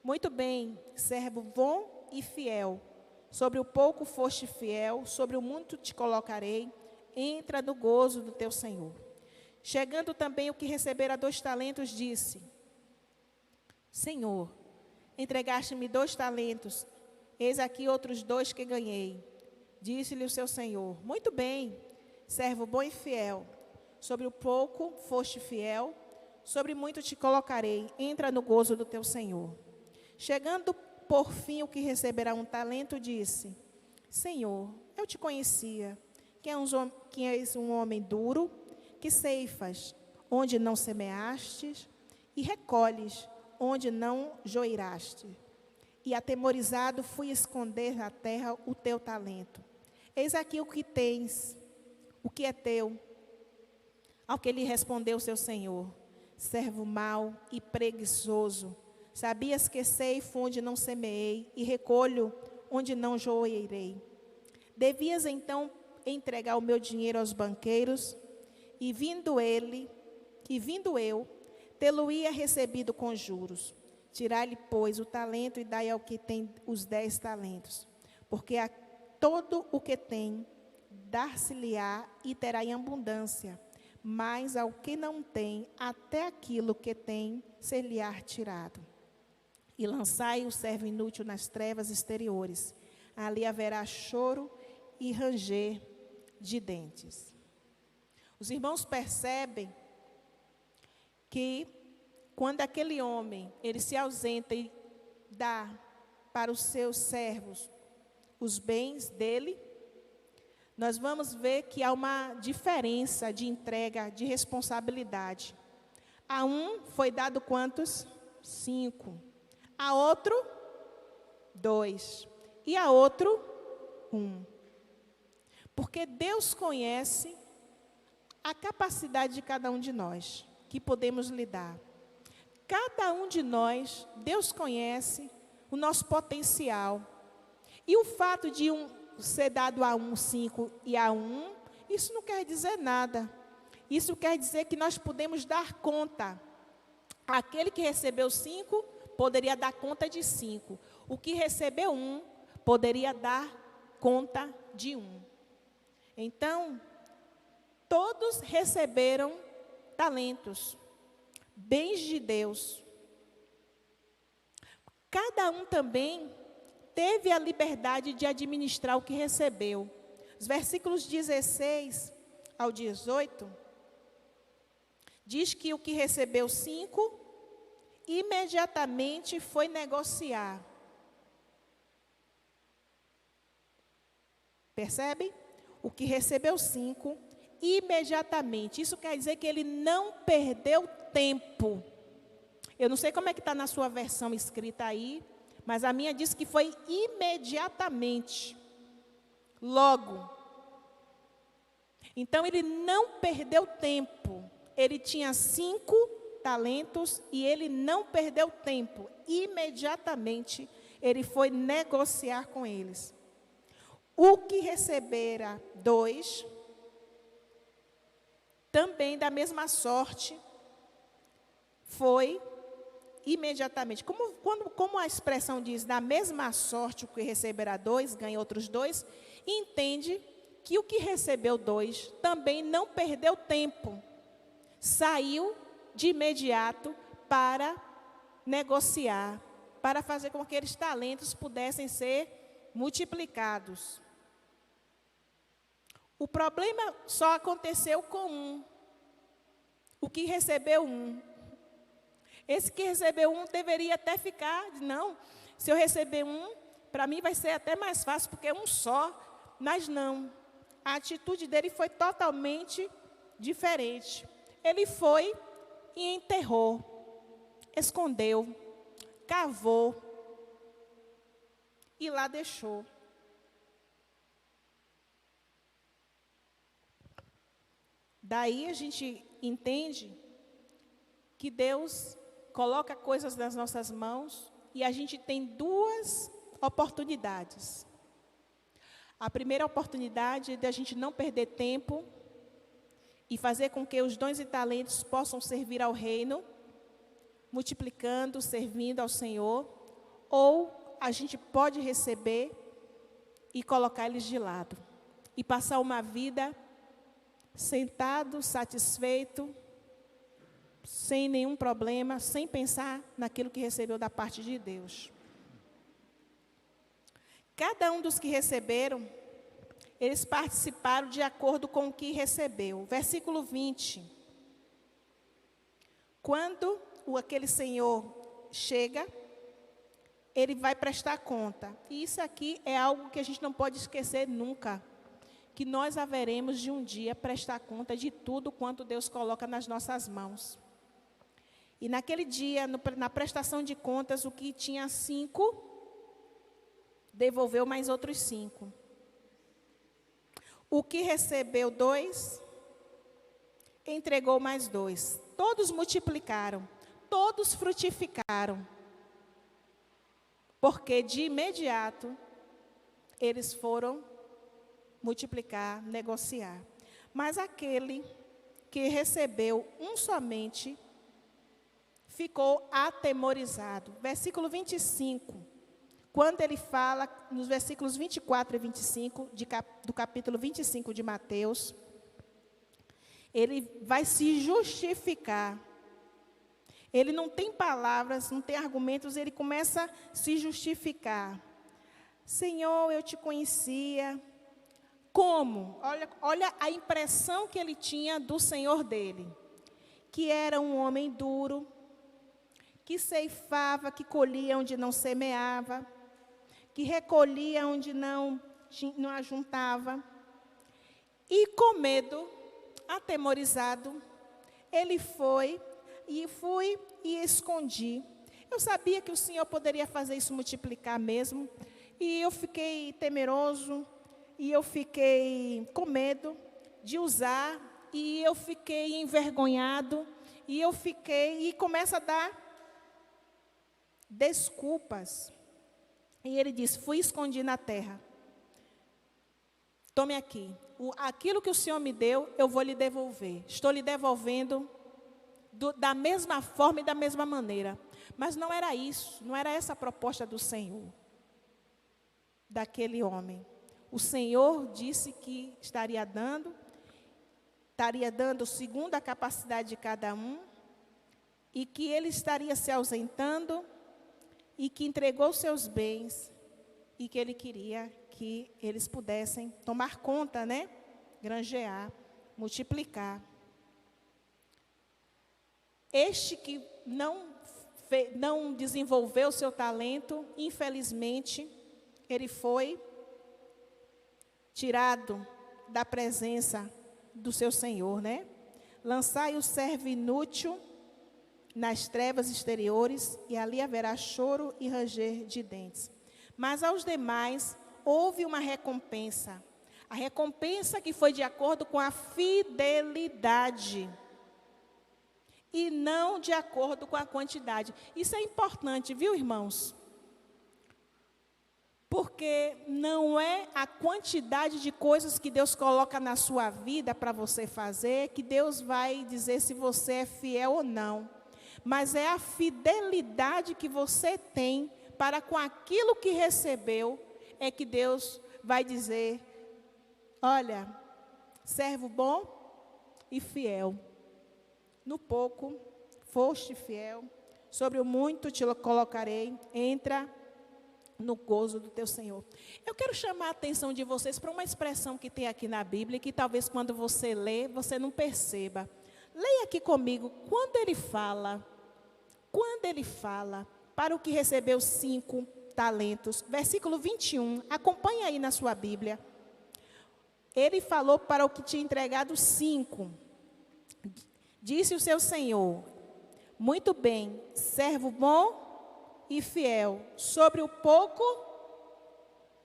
Muito bem, servo bom e fiel. Sobre o pouco foste fiel, sobre o muito te colocarei. Entra no gozo do teu Senhor. Chegando também o que recebera 2 talentos, disse: Senhor, entregaste-me 2 talentos, eis aqui outros 2 que ganhei. Disse-lhe o seu Senhor: Muito bem, servo bom e fiel. Sobre o pouco foste fiel, sobre muito te colocarei. Entra no gozo do teu Senhor. Chegando por fim o que receberá 1 talento, disse: Senhor, eu te conhecia, que és um homem duro, que ceifas onde não semeastes e recolhes onde não joiraste. E atemorizado fui esconder na terra o teu talento. Eis aqui o que tens, o que é teu. Ao que lhe respondeu seu senhor: servo mau e preguiçoso, sabias que ceifo onde não semeei e recolho onde não joeirei. Devias então entregar o meu dinheiro aos banqueiros, e vindo eu, tê-lo-ia recebido com juros. Tirai-lhe, pois, o talento e dai ao que tem os 10 talentos. Porque a todo o que tem, dar-se-lhe-á e terá em abundância. Mas ao que não tem, até aquilo que tem, ser-lhe-á tirado. E lançai o servo inútil nas trevas exteriores. Ali haverá choro e ranger de dentes. Os irmãos percebem que quando aquele homem, ele se ausenta e dá para os seus servos os bens dele, nós vamos ver que há uma diferença de entrega, de responsabilidade. A um foi dado quantos? 5. A outro, 2. E a outro, 1. Porque Deus conhece a capacidade de cada um de nós, que podemos lidar. Cada um de nós, Deus conhece o nosso potencial. E o fato de ser dado a 5 e a 1, isso não quer dizer nada. Isso quer dizer que nós podemos dar conta. Aquele que recebeu 5, poderia dar conta de 5. O que recebeu 1, poderia dar conta de 1. Então, todos receberam talentos, bens de Deus. Cada um também teve a liberdade de administrar o que recebeu. Os versículos 16 ao 18, diz que o que recebeu 5, imediatamente foi negociar. Percebe? O que recebeu 5, imediatamente. Isso quer dizer que ele não perdeu tempo. Eu não sei como é que está na sua versão escrita aí, mas a minha diz que foi imediatamente. Logo. Então, ele não perdeu tempo. Ele tinha 5 talentos e ele não perdeu tempo. Imediatamente, ele foi negociar com eles. O que recebera 2, também da mesma sorte, foi imediatamente. Como a expressão diz, da mesma sorte, o que receberá 2, ganha outros 2, entende que o que recebeu 2 também não perdeu tempo. Saiu de imediato para negociar, para fazer com que aqueles talentos pudessem ser multiplicados. O problema só aconteceu com um. O que recebeu 1. Esse que recebeu 1 deveria até ficar, não, se eu receber 1, para mim vai ser até mais fácil, porque é um só. Mas não, a atitude dele foi totalmente diferente. Ele foi e enterrou, escondeu, cavou e lá deixou. Daí a gente entende que Deus coloca coisas nas nossas mãos e a gente tem 2 oportunidades. A primeira oportunidade é de a gente não perder tempo e fazer com que os dons e talentos possam servir ao reino, multiplicando, servindo ao Senhor, ou a gente pode receber e colocar eles de lado e passar uma vida sentado, satisfeito, sem nenhum problema, sem pensar naquilo que recebeu da parte de Deus. Cada um dos que receberam, eles participaram de acordo com o que recebeu. Versículo 20. Quando aquele senhor chega, ele vai prestar conta. E isso aqui é algo que a gente não pode esquecer nunca. Que nós haveremos de um dia prestar conta de tudo quanto Deus coloca nas nossas mãos. E naquele dia, na prestação de contas, o que tinha 5, devolveu mais outros 5. O que recebeu 2, entregou mais 2. Todos multiplicaram, todos frutificaram. Porque de imediato, eles foram multiplicar, negociar. Mas aquele que recebeu 1 somente, ficou atemorizado. Versículo 25, quando ele fala, nos versículos 24 e 25, do capítulo 25 de Mateus, ele vai se justificar. Ele não tem palavras, não tem argumentos, ele começa a se justificar. Senhor, eu te conhecia. Como? Olha a impressão que ele tinha do Senhor dele. Que era um homem duro, que ceifava, que colhia onde não semeava, que recolhia onde não ajuntava. E com medo, atemorizado, ele fui e escondi. Eu sabia que o Senhor poderia fazer isso multiplicar mesmo, e eu fiquei temeroso, e eu fiquei com medo de usar, e eu fiquei envergonhado, e começa a dar desculpas. E ele diz, fui escondi na terra. Tome aqui. Aquilo que o Senhor me deu, eu vou lhe devolver. Estou lhe devolvendo da mesma forma e da mesma maneira. Mas não era isso, não era essa a proposta do Senhor, daquele homem. O Senhor disse que estaria dando estaria dando segundo a capacidade de cada um, e que ele estaria se ausentando, e que entregou seus bens, e que ele queria que eles pudessem tomar conta, né? Granjear, multiplicar. Este que não desenvolveu seu talento, infelizmente, ele foi tirado da presença do seu Senhor, né? Lançai o servo inútil nas trevas exteriores, e ali haverá choro e ranger de dentes. Mas aos demais houve uma recompensa. A recompensa que foi de acordo com a fidelidade e não de acordo com a quantidade. Isso é importante, viu, irmãos? Porque não é a quantidade de coisas que Deus coloca na sua vida para você fazer que Deus vai dizer se você é fiel ou não. Mas é a fidelidade que você tem para com aquilo que recebeu, é que Deus vai dizer: olha, servo bom e fiel. No pouco foste fiel, sobre o muito te colocarei, entra no gozo do teu Senhor. Eu quero chamar a atenção de vocês para uma expressão que tem aqui na Bíblia, que talvez quando você lê, você não perceba. Leia aqui comigo, quando ele fala para o que recebeu 5 talentos, versículo 21, acompanha aí na sua Bíblia. Ele falou para o que tinha entregado 5. Disse o seu Senhor: muito bem, servo bom e fiel, sobre o pouco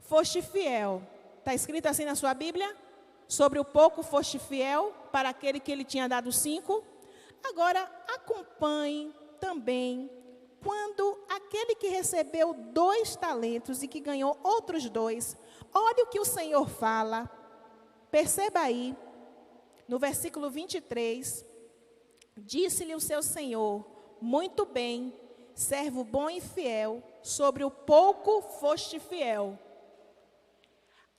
foste fiel. Está escrito assim na sua Bíblia? Sobre o pouco foste fiel, para aquele que ele tinha dado 5. Agora, acompanhe também, quando aquele que recebeu 2 talentos e que ganhou outros 2, olha o que o Senhor fala. Perceba aí, no versículo 23, disse-lhe o seu Senhor: muito bem, servo bom e fiel, sobre o pouco foste fiel.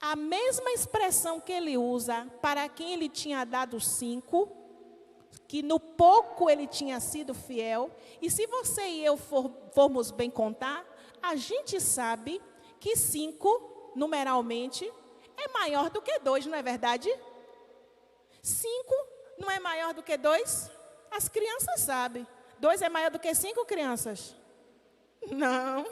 A mesma expressão que ele usa para quem ele tinha dado 5, que no pouco ele tinha sido fiel, e se você e eu formos bem contar, a gente sabe que 5, numeralmente, é maior do que 2, não é verdade? 5 não é maior do que 2? As crianças sabem. 2 é maior do que 5, crianças? Não.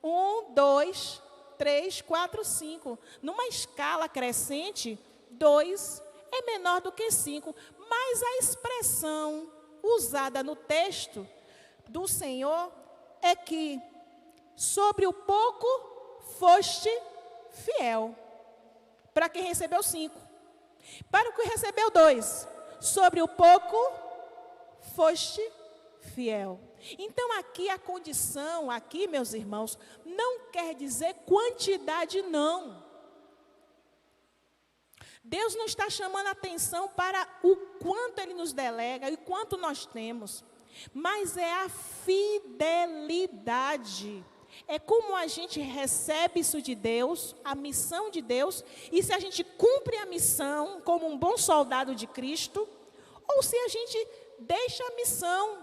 1, 2, 3, 4, 5. Numa escala crescente, 2 é menor do que 5. Mas a expressão usada no texto do Senhor é que sobre o pouco foste fiel. Para quem recebeu 5. Para o que recebeu 2, sobre o pouco foste fiel. Então aqui a condição, aqui meus irmãos, não quer dizer quantidade não. Deus não está chamando a atenção para o quanto Ele nos delega e quanto nós temos. Mas é a fidelidade. É como a gente recebe isso de Deus, a missão de Deus, e se a gente cumpre a missão como um bom soldado de Cristo, ou se a gente deixa a missão,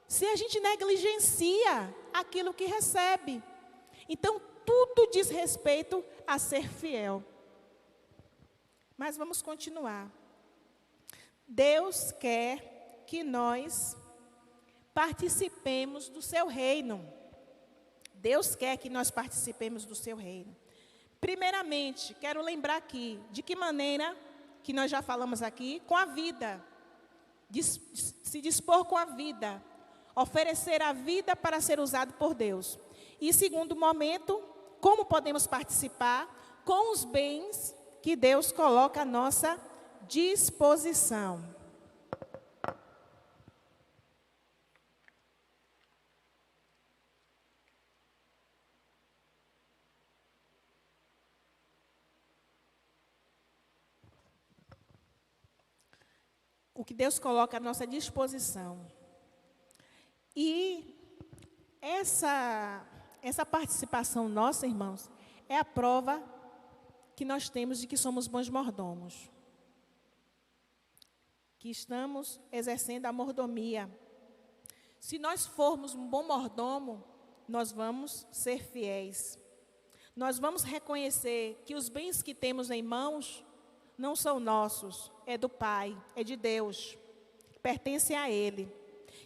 se a gente negligencia aquilo que recebe. Então, tudo diz respeito a ser fiel. Mas vamos continuar. Deus quer que nós participemos do seu reino. Deus quer que nós participemos do seu reino. Primeiramente, quero lembrar aqui, de que maneira, que nós já falamos aqui, com a vida. Se dispor com a vida. Oferecer a vida para ser usado por Deus. E segundo momento, como podemos participar? Com os bens que Deus coloca à nossa disposição. O que Deus coloca à nossa disposição. E essa participação nossa, irmãos, é a prova que nós temos de que somos bons mordomos. que estamos exercendo a mordomia. Se nós formos um bom mordomo, nós vamos ser fiéis. Nós vamos reconhecer que os bens que temos em mãos não são nossos, é do Pai, é de Deus, pertence a Ele.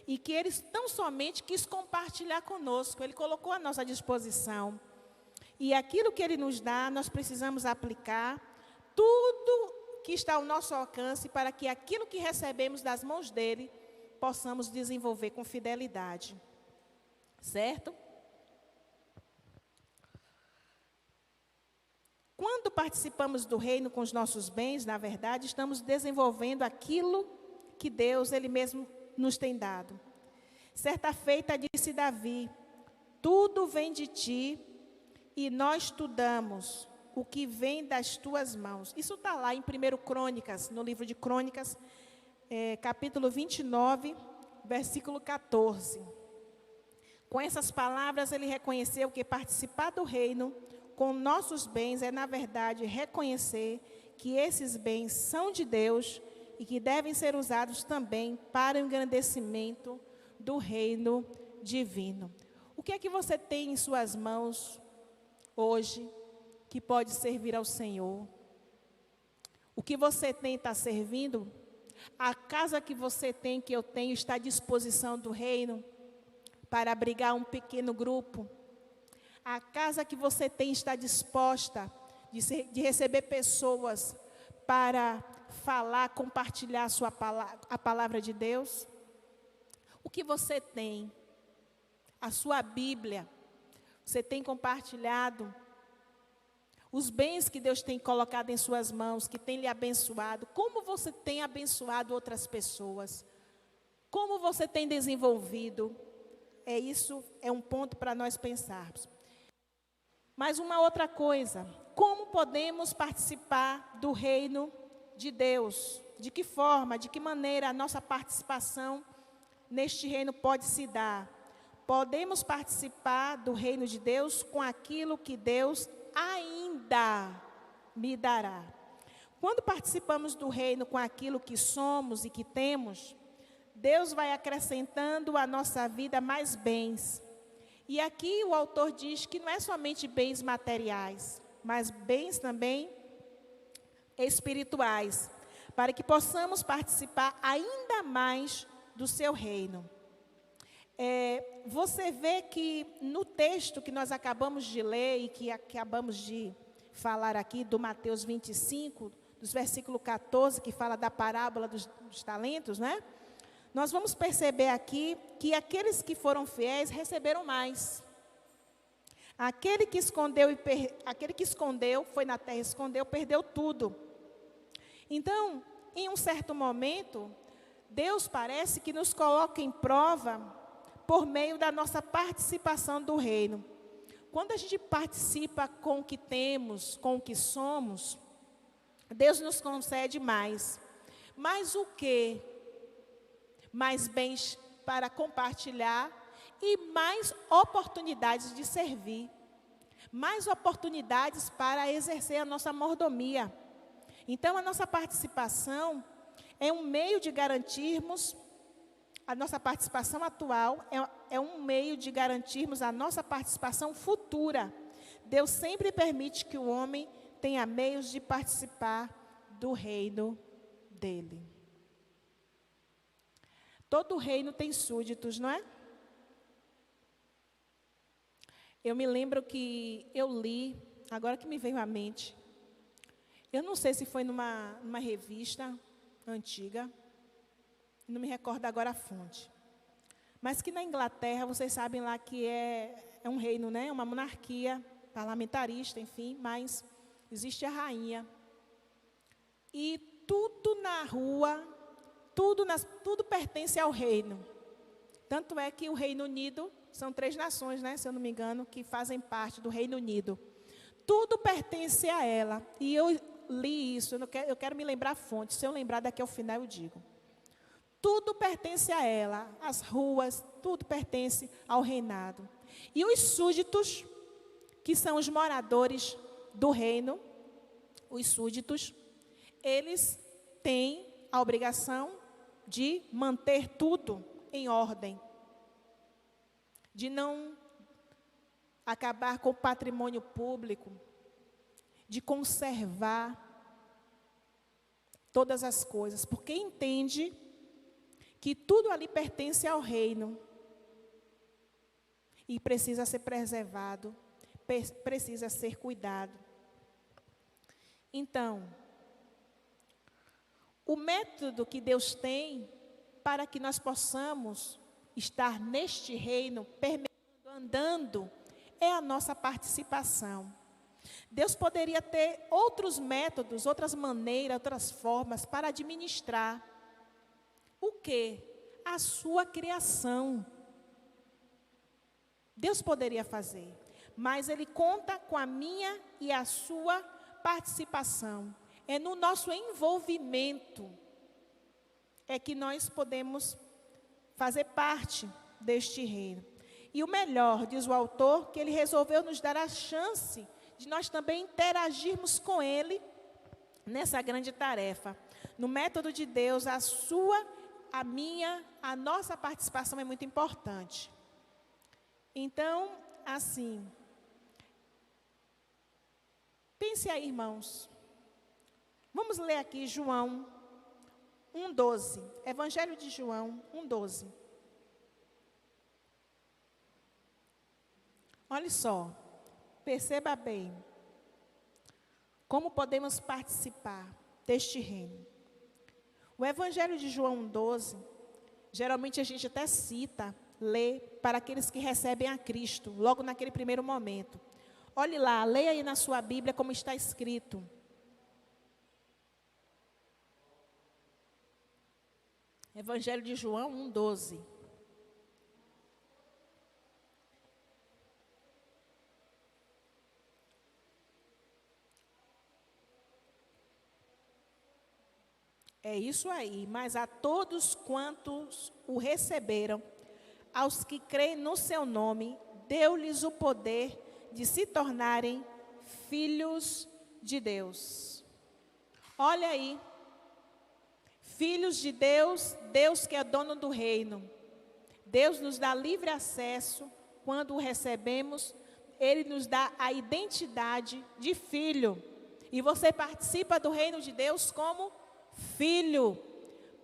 E que Ele tão somente quis compartilhar conosco, Ele colocou à nossa disposição. E aquilo que Ele nos dá, nós precisamos aplicar tudo que está ao nosso alcance para que aquilo que recebemos das mãos dEle, possamos desenvolver com fidelidade. Certo? Quando participamos do reino com os nossos bens, na verdade, estamos desenvolvendo aquilo que Deus, Ele mesmo, nos tem dado. Certa feita disse Davi: tudo vem de ti e nós estudamos o que vem das tuas mãos. Isso está lá em 1 Crônicas, no livro de Crônicas, capítulo 29, versículo 14. Com essas palavras, ele reconheceu que participar do reino com nossos bens é, na verdade, reconhecer que esses bens são de Deus e que devem ser usados também para o engrandecimento do reino divino. O que é que você tem em suas mãos hoje que pode servir ao Senhor? O que você tem está servindo? A casa que você tem, que eu tenho, está à disposição do reino para abrigar um pequeno grupo? A casa que você tem está disposta de receber pessoas para falar, compartilhar a palavra de Deus? O que você tem? A sua Bíblia, você tem compartilhado? Os bens que Deus tem colocado em suas mãos, que tem lhe abençoado, como você tem abençoado outras pessoas? Como você tem desenvolvido? Isso é um ponto para nós pensarmos. Mas uma outra coisa, como podemos participar do reino de Deus? De que forma, de que maneira a nossa participação neste reino pode se dar? Podemos participar do reino de Deus com aquilo que Deus ainda me dará. Quando participamos do reino com aquilo que somos e que temos, Deus vai acrescentando à nossa vida mais bens. E aqui o autor diz que não é somente bens materiais, mas bens também espirituais, para que possamos participar ainda mais do seu reino. Você vê que no texto que nós acabamos de ler e que acabamos de falar aqui, do Mateus 25, dos versículo 14, que fala da parábola dos talentos, né? Nós vamos perceber aqui que aqueles que foram fiéis receberam mais. Aquele que escondeu, foi na terra, escondeu, perdeu tudo. Então, em um certo momento, Deus parece que nos coloca em prova por meio da nossa participação do reino. Quando a gente participa com o que temos, com o que somos, Deus nos concede mais. Mais o quê? Mais bens para compartilhar e mais oportunidades de servir. Mais oportunidades para exercer a nossa mordomia. Então, a nossa participação é um meio de garantirmos, a nossa participação atual é um meio de garantirmos a nossa participação futura. Deus sempre permite que o homem tenha meios de participar do reino dele. Todo reino tem súditos, não é? Eu me lembro que eu li, agora que me veio à mente, eu não sei se foi numa revista antiga, não me recordo agora a fonte, mas que na Inglaterra, vocês sabem lá que é um reino, né? Uma monarquia parlamentarista, enfim, mas existe a rainha. E tudo na rua, tudo pertence ao reino. Tanto é que o Reino Unido, são 3 nações, né, se eu não me engano, que fazem parte do Reino Unido. Tudo pertence a ela. E eu li isso, eu quero me lembrar a fonte. Se eu lembrar daqui ao final, eu digo. Tudo pertence a ela. As ruas, tudo pertence ao reinado. E os súditos, que são os moradores do reino, os súditos, eles têm a obrigação de manter tudo em ordem, de não acabar com o patrimônio público, de conservar todas as coisas, porque entende que tudo ali pertence ao reino e precisa ser preservado, precisa ser cuidado. Então, o método que Deus tem para que nós possamos estar neste reino, permeando, andando, é a nossa participação. Deus poderia ter outros métodos, outras maneiras, outras formas para administrar. O quê? A sua criação. Deus poderia fazer, mas Ele conta com a minha e a sua participação. É no nosso envolvimento é que nós podemos fazer parte deste reino. E o melhor, diz o autor, que ele resolveu nos dar a chance de nós também interagirmos com ele nessa grande tarefa. No método de Deus, a sua, a minha, a nossa participação é muito importante. Então, assim, pense aí, irmãos. Vamos ler aqui João 1,12. Evangelho de João 1,12. Olha só, perceba bem como podemos participar deste reino. O Evangelho de João 1,12, geralmente a gente até cita, lê para aqueles que recebem a Cristo, logo naquele primeiro momento. Olhe lá, leia aí na sua Bíblia como está escrito. Evangelho de João 1,12. É isso aí, mas a todos quantos o receberam, aos que creem no seu nome, deu-lhes o poder de se tornarem filhos de Deus. Olha aí, filhos de Deus, Deus que é dono do reino. Deus nos dá livre acesso, quando o recebemos, Ele nos dá a identidade de filho. E você participa do reino de Deus como filho.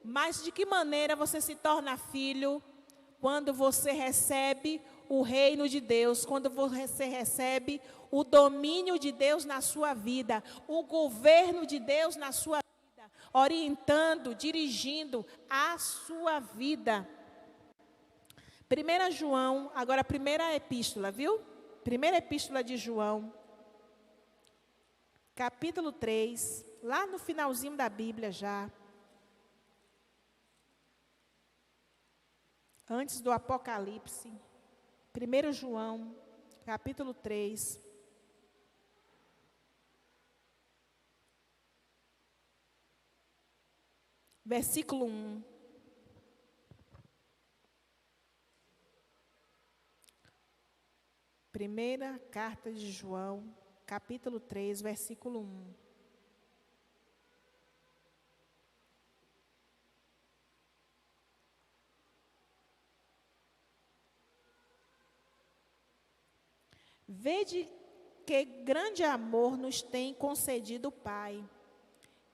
Mas de que maneira você se torna filho? Quando você recebe o reino de Deus, quando você recebe o domínio de Deus na sua vida, o governo de Deus na sua vida, orientando, dirigindo a sua vida. 1 João, agora a primeira epístola, viu? Primeira epístola de João, capítulo 3, lá no finalzinho da Bíblia já. Antes do Apocalipse. 1 João, capítulo 3. Versículo 1. Primeira carta de João, capítulo 3, versículo 1. Vede que grande amor nos tem concedido o Pai,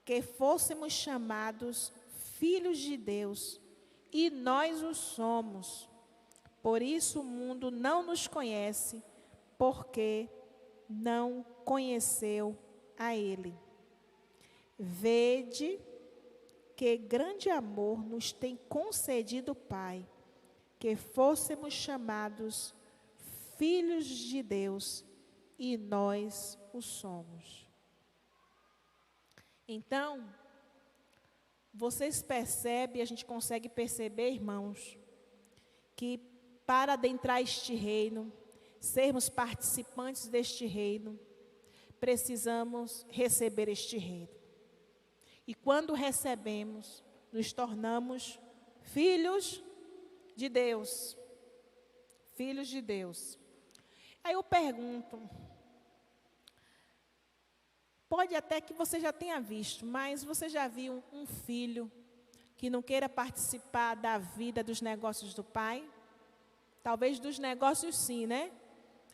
que fôssemos chamados filhos de Deus, e nós o somos. Por isso o mundo não nos conhece, porque não conheceu a Ele. Vede que grande amor nos tem concedido o Pai, que fôssemos chamados filhos de Deus, e nós o somos. Então, vocês percebem, a gente consegue perceber, irmãos, que para adentrar este reino, sermos participantes deste reino, precisamos receber este reino. E quando recebemos, nos tornamos filhos de Deus. Filhos de Deus. Aí eu pergunto, pode até que você já tenha visto, mas você já viu um filho que não queira participar da vida dos negócios do pai? Talvez dos negócios sim, né?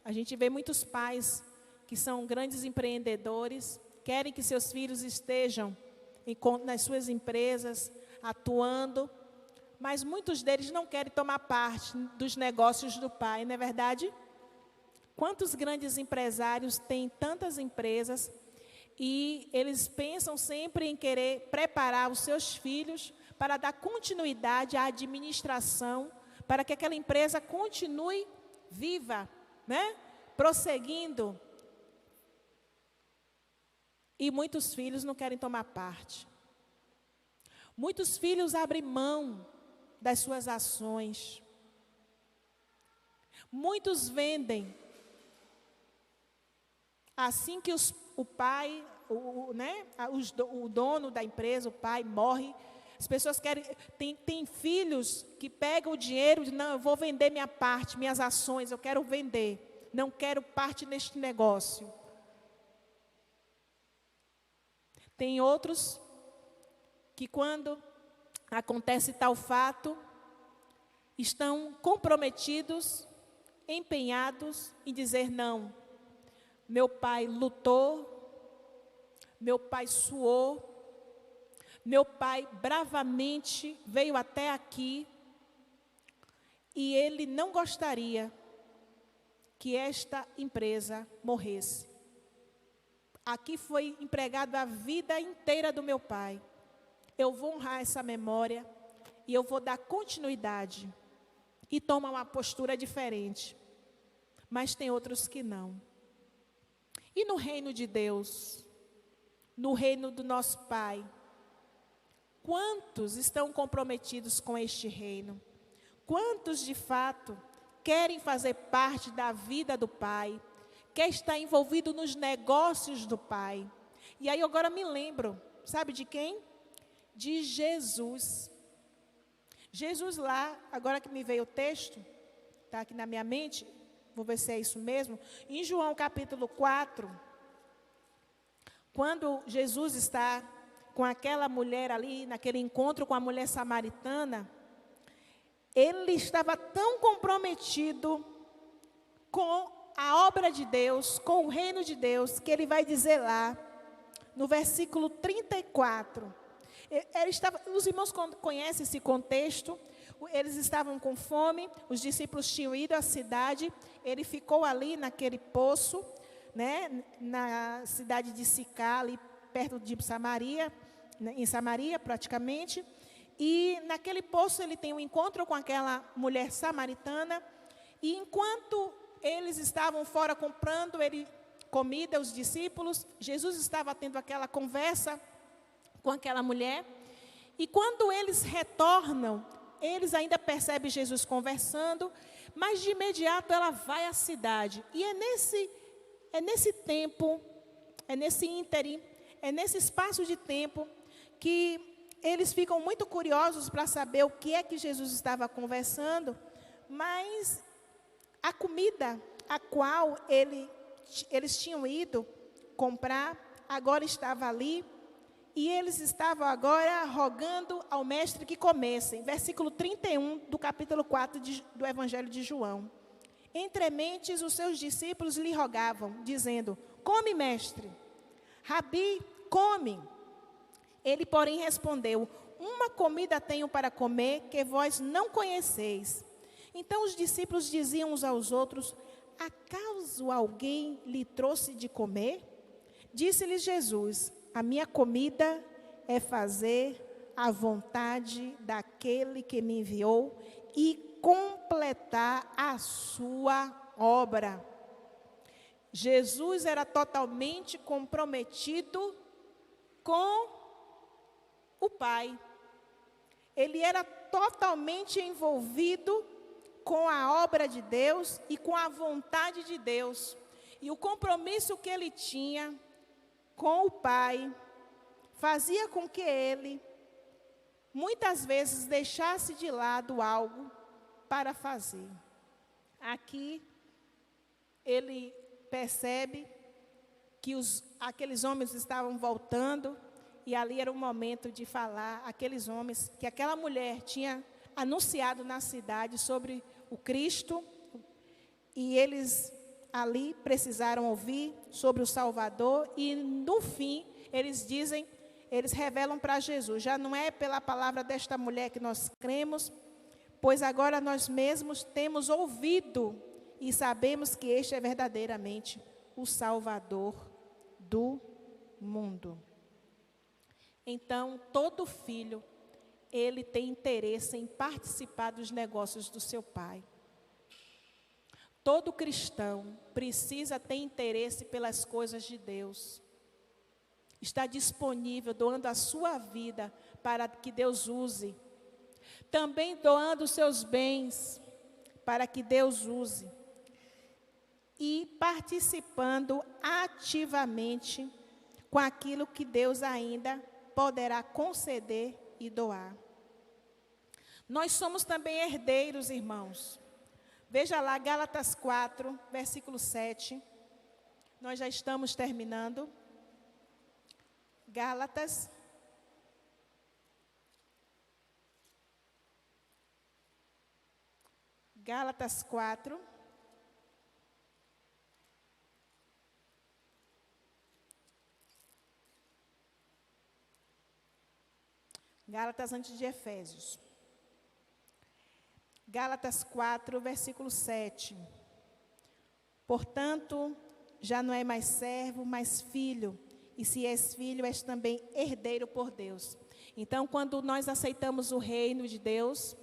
A gente vê muitos pais que são grandes empreendedores, querem que seus filhos estejam nas suas empresas, atuando, mas muitos deles não querem tomar parte dos negócios do pai, não é verdade? Quantos grandes empresários têm tantas empresas e eles pensam sempre em querer preparar os seus filhos para dar continuidade à administração, para que aquela empresa continue viva, né? Prosseguindo. E muitos filhos não querem tomar parte. Muitos filhos abrem mão das suas ações. Muitos vendem. Assim que o pai, o dono da empresa, o pai, morre, as pessoas querem, tem filhos que pegam o dinheiro e dizem, não, eu vou vender minha parte, minhas ações, eu quero vender, não quero parte neste negócio. Tem outros que quando acontece tal fato, estão comprometidos, empenhados em dizer não. Meu pai lutou, meu pai suou, meu pai bravamente veio até aqui e ele não gostaria que esta empresa morresse. Aqui foi empregado a vida inteira do meu pai. Eu vou honrar essa memória e eu vou dar continuidade. E toma uma postura diferente. Mas tem outros que não. E no reino de Deus, no reino do nosso Pai, quantos estão comprometidos com este reino? Quantos de fato querem fazer parte da vida do Pai? Quer estar envolvido nos negócios do Pai? E aí agora me lembro, sabe de quem? De Jesus. Jesus lá, agora que me veio o texto, está aqui na minha mente, vou ver se é isso mesmo. Em João capítulo 4, quando Jesus está com aquela mulher ali, naquele encontro com a mulher samaritana, ele estava tão comprometido com a obra de Deus, com o reino de Deus, que ele vai dizer lá, no versículo 34, os irmãos conhecem esse contexto, eles estavam com fome, os discípulos tinham ido à cidade, ele ficou ali naquele poço, né, na cidade de Sicá, ali perto de Samaria, em Samaria praticamente, e naquele poço ele tem um encontro com aquela mulher samaritana, e enquanto eles estavam fora comprando comida, os discípulos, Jesus estava tendo aquela conversa com aquela mulher, e quando eles retornam, eles ainda percebem Jesus conversando, mas de imediato ela vai à cidade, e é nesse tempo, é nesse ínterim, é nesse espaço de tempo, que eles ficam muito curiosos para saber o que é que Jesus estava conversando, mas a comida a qual eles tinham ido comprar, agora estava ali, e eles estavam agora rogando ao mestre que comessem. Versículo 31 do capítulo 4 do Evangelho de João. Entre mentes, os seus discípulos lhe rogavam, dizendo, come, mestre. Rabi, come. Ele, porém, respondeu, uma comida tenho para comer que vós não conheceis. Então os discípulos diziam uns aos outros, acaso alguém lhe trouxe de comer? Disse-lhes Jesus, a minha comida é fazer a vontade daquele que me enviou e completar a sua obra. Jesus era totalmente comprometido com o Pai. Ele era totalmente envolvido com a obra de Deus e com a vontade de Deus. E o compromisso que ele tinha com o Pai fazia com que ele, muitas vezes, deixasse de lado algo para fazer. Aqui, ele percebe que aqueles homens estavam voltando E ali era o momento de falar aqueles homens, que aquela mulher tinha anunciado na cidade sobre o Cristo, e eles ali precisaram ouvir sobre o Salvador, e no fim eles revelam para Jesus: já não é pela palavra desta mulher que nós cremos, pois agora nós mesmos temos ouvido e sabemos que este é verdadeiramente o Salvador do mundo. Então, todo filho, ele tem interesse em participar dos negócios do seu pai. Todo cristão precisa ter interesse pelas coisas de Deus. Está disponível, doando a sua vida para que Deus use. Também doando os seus bens para que Deus use. E participando ativamente com aquilo que Deus ainda poderá conceder e doar. Nós somos também herdeiros, irmãos. Veja lá, Gálatas 4, versículo 7. Nós já estamos terminando. Gálatas. Gálatas 4. Gálatas antes de Efésios. Gálatas 4, versículo 7. Portanto, já não é mais servo, mas filho. E se és filho, és também herdeiro por Deus. Então, quando nós aceitamos o reino de Deus,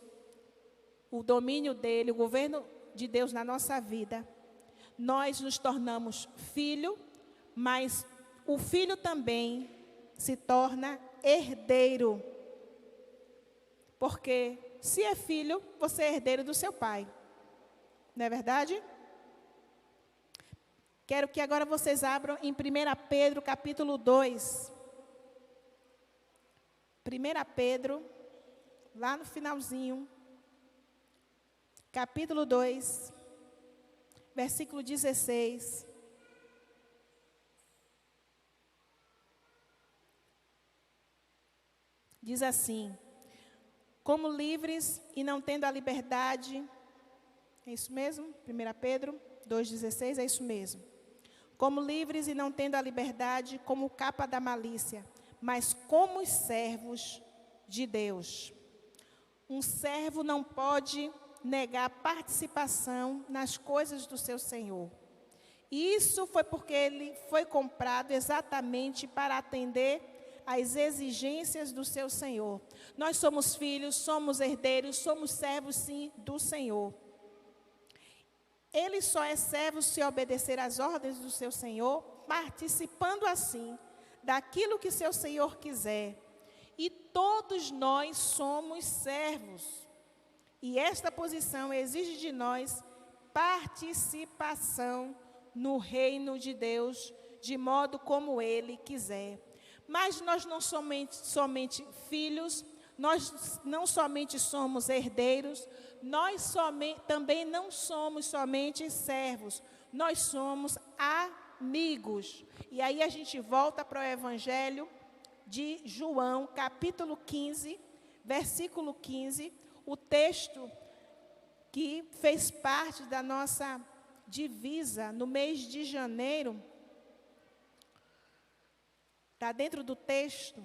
o domínio dele, o governo de Deus na nossa vida, nós nos tornamos filho, mas o filho também se torna herdeiro. Porque se é filho, você é herdeiro do seu pai. Não é verdade? Quero que agora vocês abram em 1 Pedro, capítulo 2. 1 Pedro, lá no finalzinho. Capítulo 2, versículo 16. Diz assim: como livres e não tendo a liberdade, é isso mesmo? 1 Pedro 2,16, é isso mesmo. Como livres e não tendo a liberdade, como capa da malícia, mas como os servos de Deus. Um servo não pode negar participação nas coisas do seu Senhor. E isso foi porque ele foi comprado exatamente para atender às exigências do seu Senhor. Nós somos filhos, somos herdeiros, somos servos, sim, do Senhor. Ele só é servo se obedecer às ordens do seu Senhor, participando assim daquilo que seu Senhor quiser. E todos nós somos servos. E esta posição exige de nós participação no reino de Deus, de modo como Ele quiser. Mas nós não somente filhos, nós não somente somos herdeiros, nós também não somos somente servos, nós somos amigos. E aí a gente volta para o Evangelho de João, capítulo 15, versículo 15, o texto que fez parte da nossa divisa no mês de janeiro. Está dentro do texto.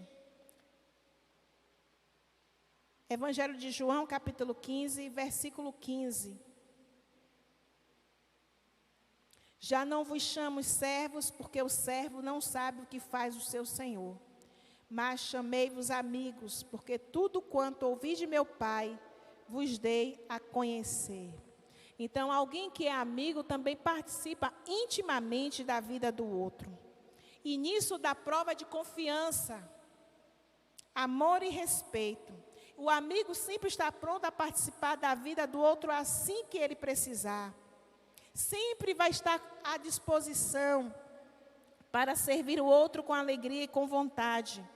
Evangelho de João, capítulo 15, versículo 15. Já não vos chamo servos, porque o servo não sabe o que faz o seu senhor. Mas chamei-vos amigos, porque tudo quanto ouvi de meu Pai, vos dei a conhecer. Então, alguém que é amigo também participa intimamente da vida do outro. E nisso dá prova de confiança, amor e respeito. O amigo sempre está pronto a participar da vida do outro assim que ele precisar. Sempre vai estar à disposição para servir o outro com alegria e com vontade.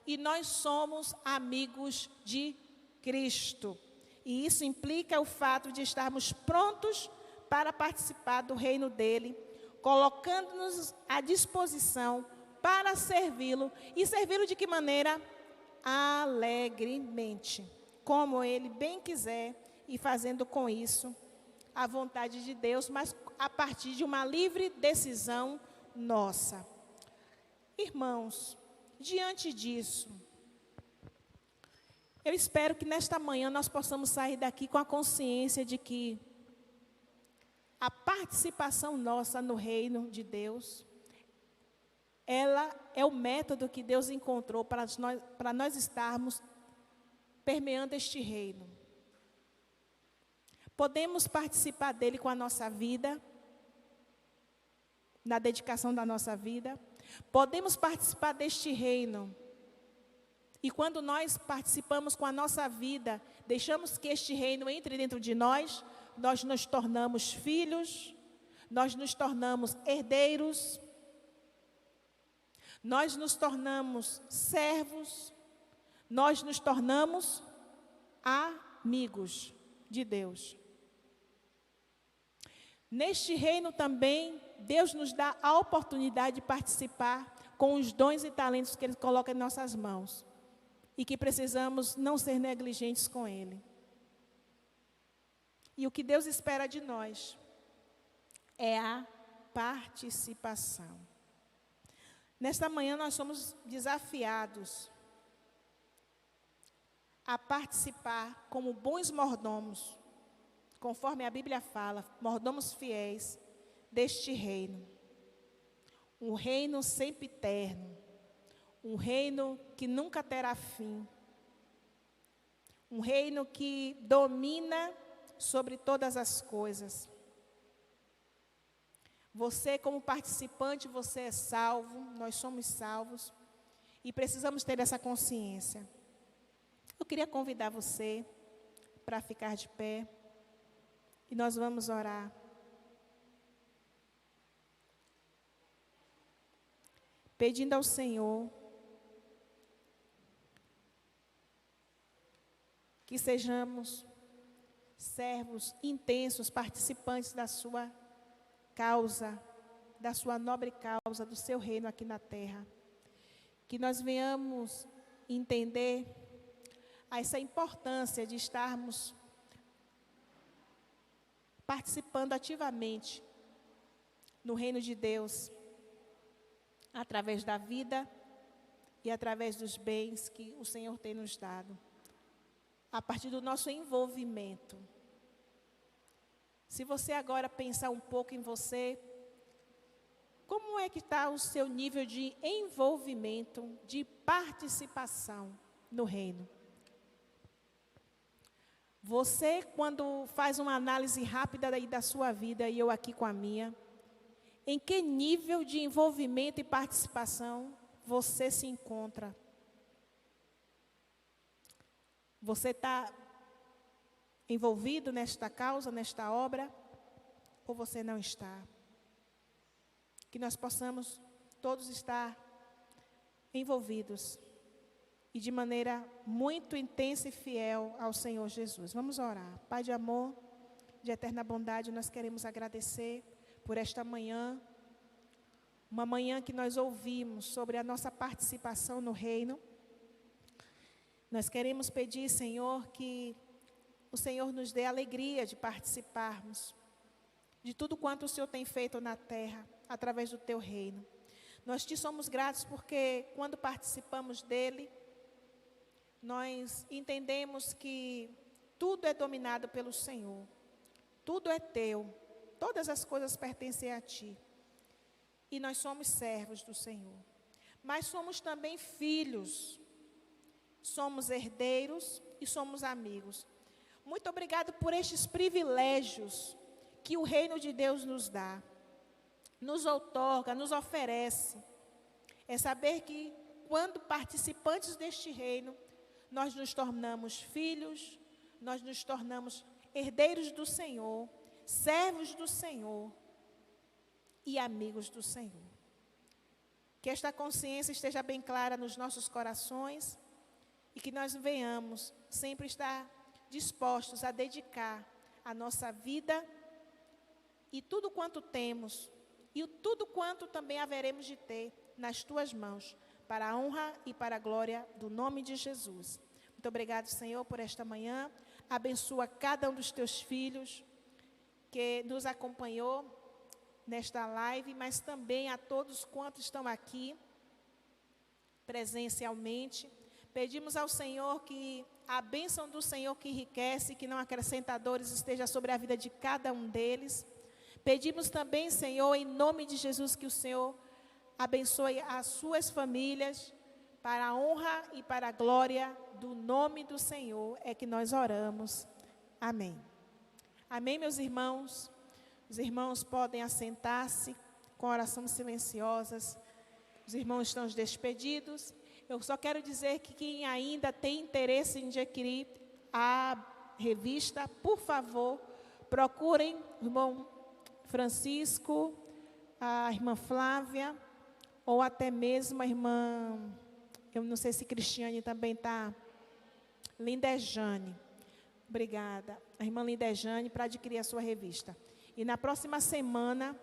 E nós somos amigos de Cristo. E isso implica o fato de estarmos prontos para participar do reino dele, colocando-nos à disposição para servi-lo. E servi-lo de que maneira? Alegremente, como Ele bem quiser, e fazendo com isso a vontade de Deus, mas a partir de uma livre decisão nossa. Irmãos, diante disso, eu espero que nesta manhã nós possamos sair daqui com a consciência de que a participação nossa no reino de Deus, ela é o método que Deus encontrou para nós estarmos permeando este reino. Podemos participar dele com a nossa vida, na dedicação da nossa vida. Podemos participar deste reino. E quando nós participamos com a nossa vida, deixamos que este reino entre dentro de nós, nós nos tornamos filhos, nós nos tornamos herdeiros, nós nos tornamos servos, nós nos tornamos amigos de Deus. Neste reino também, Deus nos dá a oportunidade de participar com os dons e talentos que Ele coloca em nossas mãos. E que precisamos não ser negligentes com Ele. E o que Deus espera de nós é a participação. Nesta manhã nós somos desafiados a participar como bons mordomos, conforme a Bíblia fala, mordomos fiéis deste reino. Um reino sempiterno, um reino que nunca terá fim, um reino que domina sobre todas as coisas. Você, como participante, você é salvo, nós somos salvos e precisamos ter essa consciência. Eu queria convidar você para ficar de pé e nós vamos orar. Pedindo ao Senhor que sejamos servos intensos, participantes da sua causa, da sua nobre causa, do seu reino aqui na terra. Que nós venhamos entender essa importância de estarmos participando ativamente no reino de Deus, através da vida e através dos bens que o Senhor tem nos dado. A partir do nosso envolvimento. Se você agora pensar um pouco em você, como é que está o seu nível de envolvimento, de participação no reino? Você, quando faz uma análise rápida da sua vida, e eu aqui com a minha, em que nível de envolvimento e participação você se encontra? Você está envolvido nesta causa, nesta obra, ou você não está? Que nós possamos todos estar envolvidos e de maneira muito intensa e fiel ao Senhor Jesus. Vamos orar. Pai de amor, de eterna bondade, nós queremos agradecer por esta manhã, uma manhã que nós ouvimos sobre a nossa participação no reino. Nós queremos pedir, Senhor, que o Senhor nos dê a alegria de participarmos de tudo quanto o Senhor tem feito na terra, através do Teu reino. Nós te somos gratos porque quando participamos dele, nós entendemos que tudo é dominado pelo Senhor. Tudo é Teu, todas as coisas pertencem a Ti. E nós somos servos do Senhor. Mas somos também filhos. Somos herdeiros e somos amigos. Muito obrigado por estes privilégios que o reino de Deus nos dá. Nos outorga, nos oferece. É saber que quando participantes deste reino, nós nos tornamos filhos, nós nos tornamos herdeiros do Senhor, servos do Senhor e amigos do Senhor. Que esta consciência esteja bem clara nos nossos corações e que nós venhamos sempre estar dispostos a dedicar a nossa vida e tudo quanto temos e tudo quanto também haveremos de ter nas tuas mãos, para a honra e para a glória do nome de Jesus. Muito obrigado, Senhor, por esta manhã. Abençoa cada um dos teus filhos que nos acompanhou nesta live, mas também a todos quantos estão aqui presencialmente. Pedimos ao Senhor que a bênção do Senhor que enriquece, que não acrescenta dores, esteja sobre a vida de cada um deles. Pedimos também, Senhor, em nome de Jesus, que o Senhor abençoe as suas famílias, para a honra e para a glória do nome do Senhor, é que nós oramos. Amém. Amém, meus irmãos? Os irmãos podem assentar-se com orações silenciosas. Os irmãos estão despedidos. Eu só quero dizer que quem ainda tem interesse em adquirir a revista, por favor, procurem o irmão Francisco, a irmã Flávia, ou até mesmo a irmã, eu não sei se Cristiane também está, Lindejane. Obrigada. A irmã Lindejane, para adquirir a sua revista. E na próxima semana,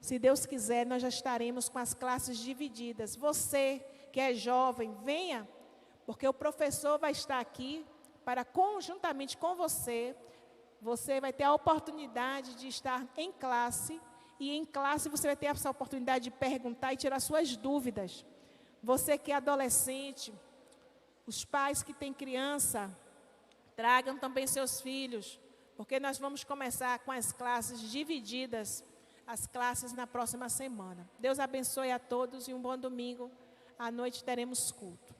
se Deus quiser, nós já estaremos com as classes divididas. Você que é jovem, venha, porque o professor vai estar aqui para, conjuntamente com você, você vai ter a oportunidade de estar em classe, e em classe você vai ter essa oportunidade de perguntar e tirar suas dúvidas. Você que é adolescente, os pais que têm criança, tragam também seus filhos, porque nós vamos começar com as classes divididas, as classes na próxima semana. Deus abençoe a todos e um bom domingo. À noite teremos culto.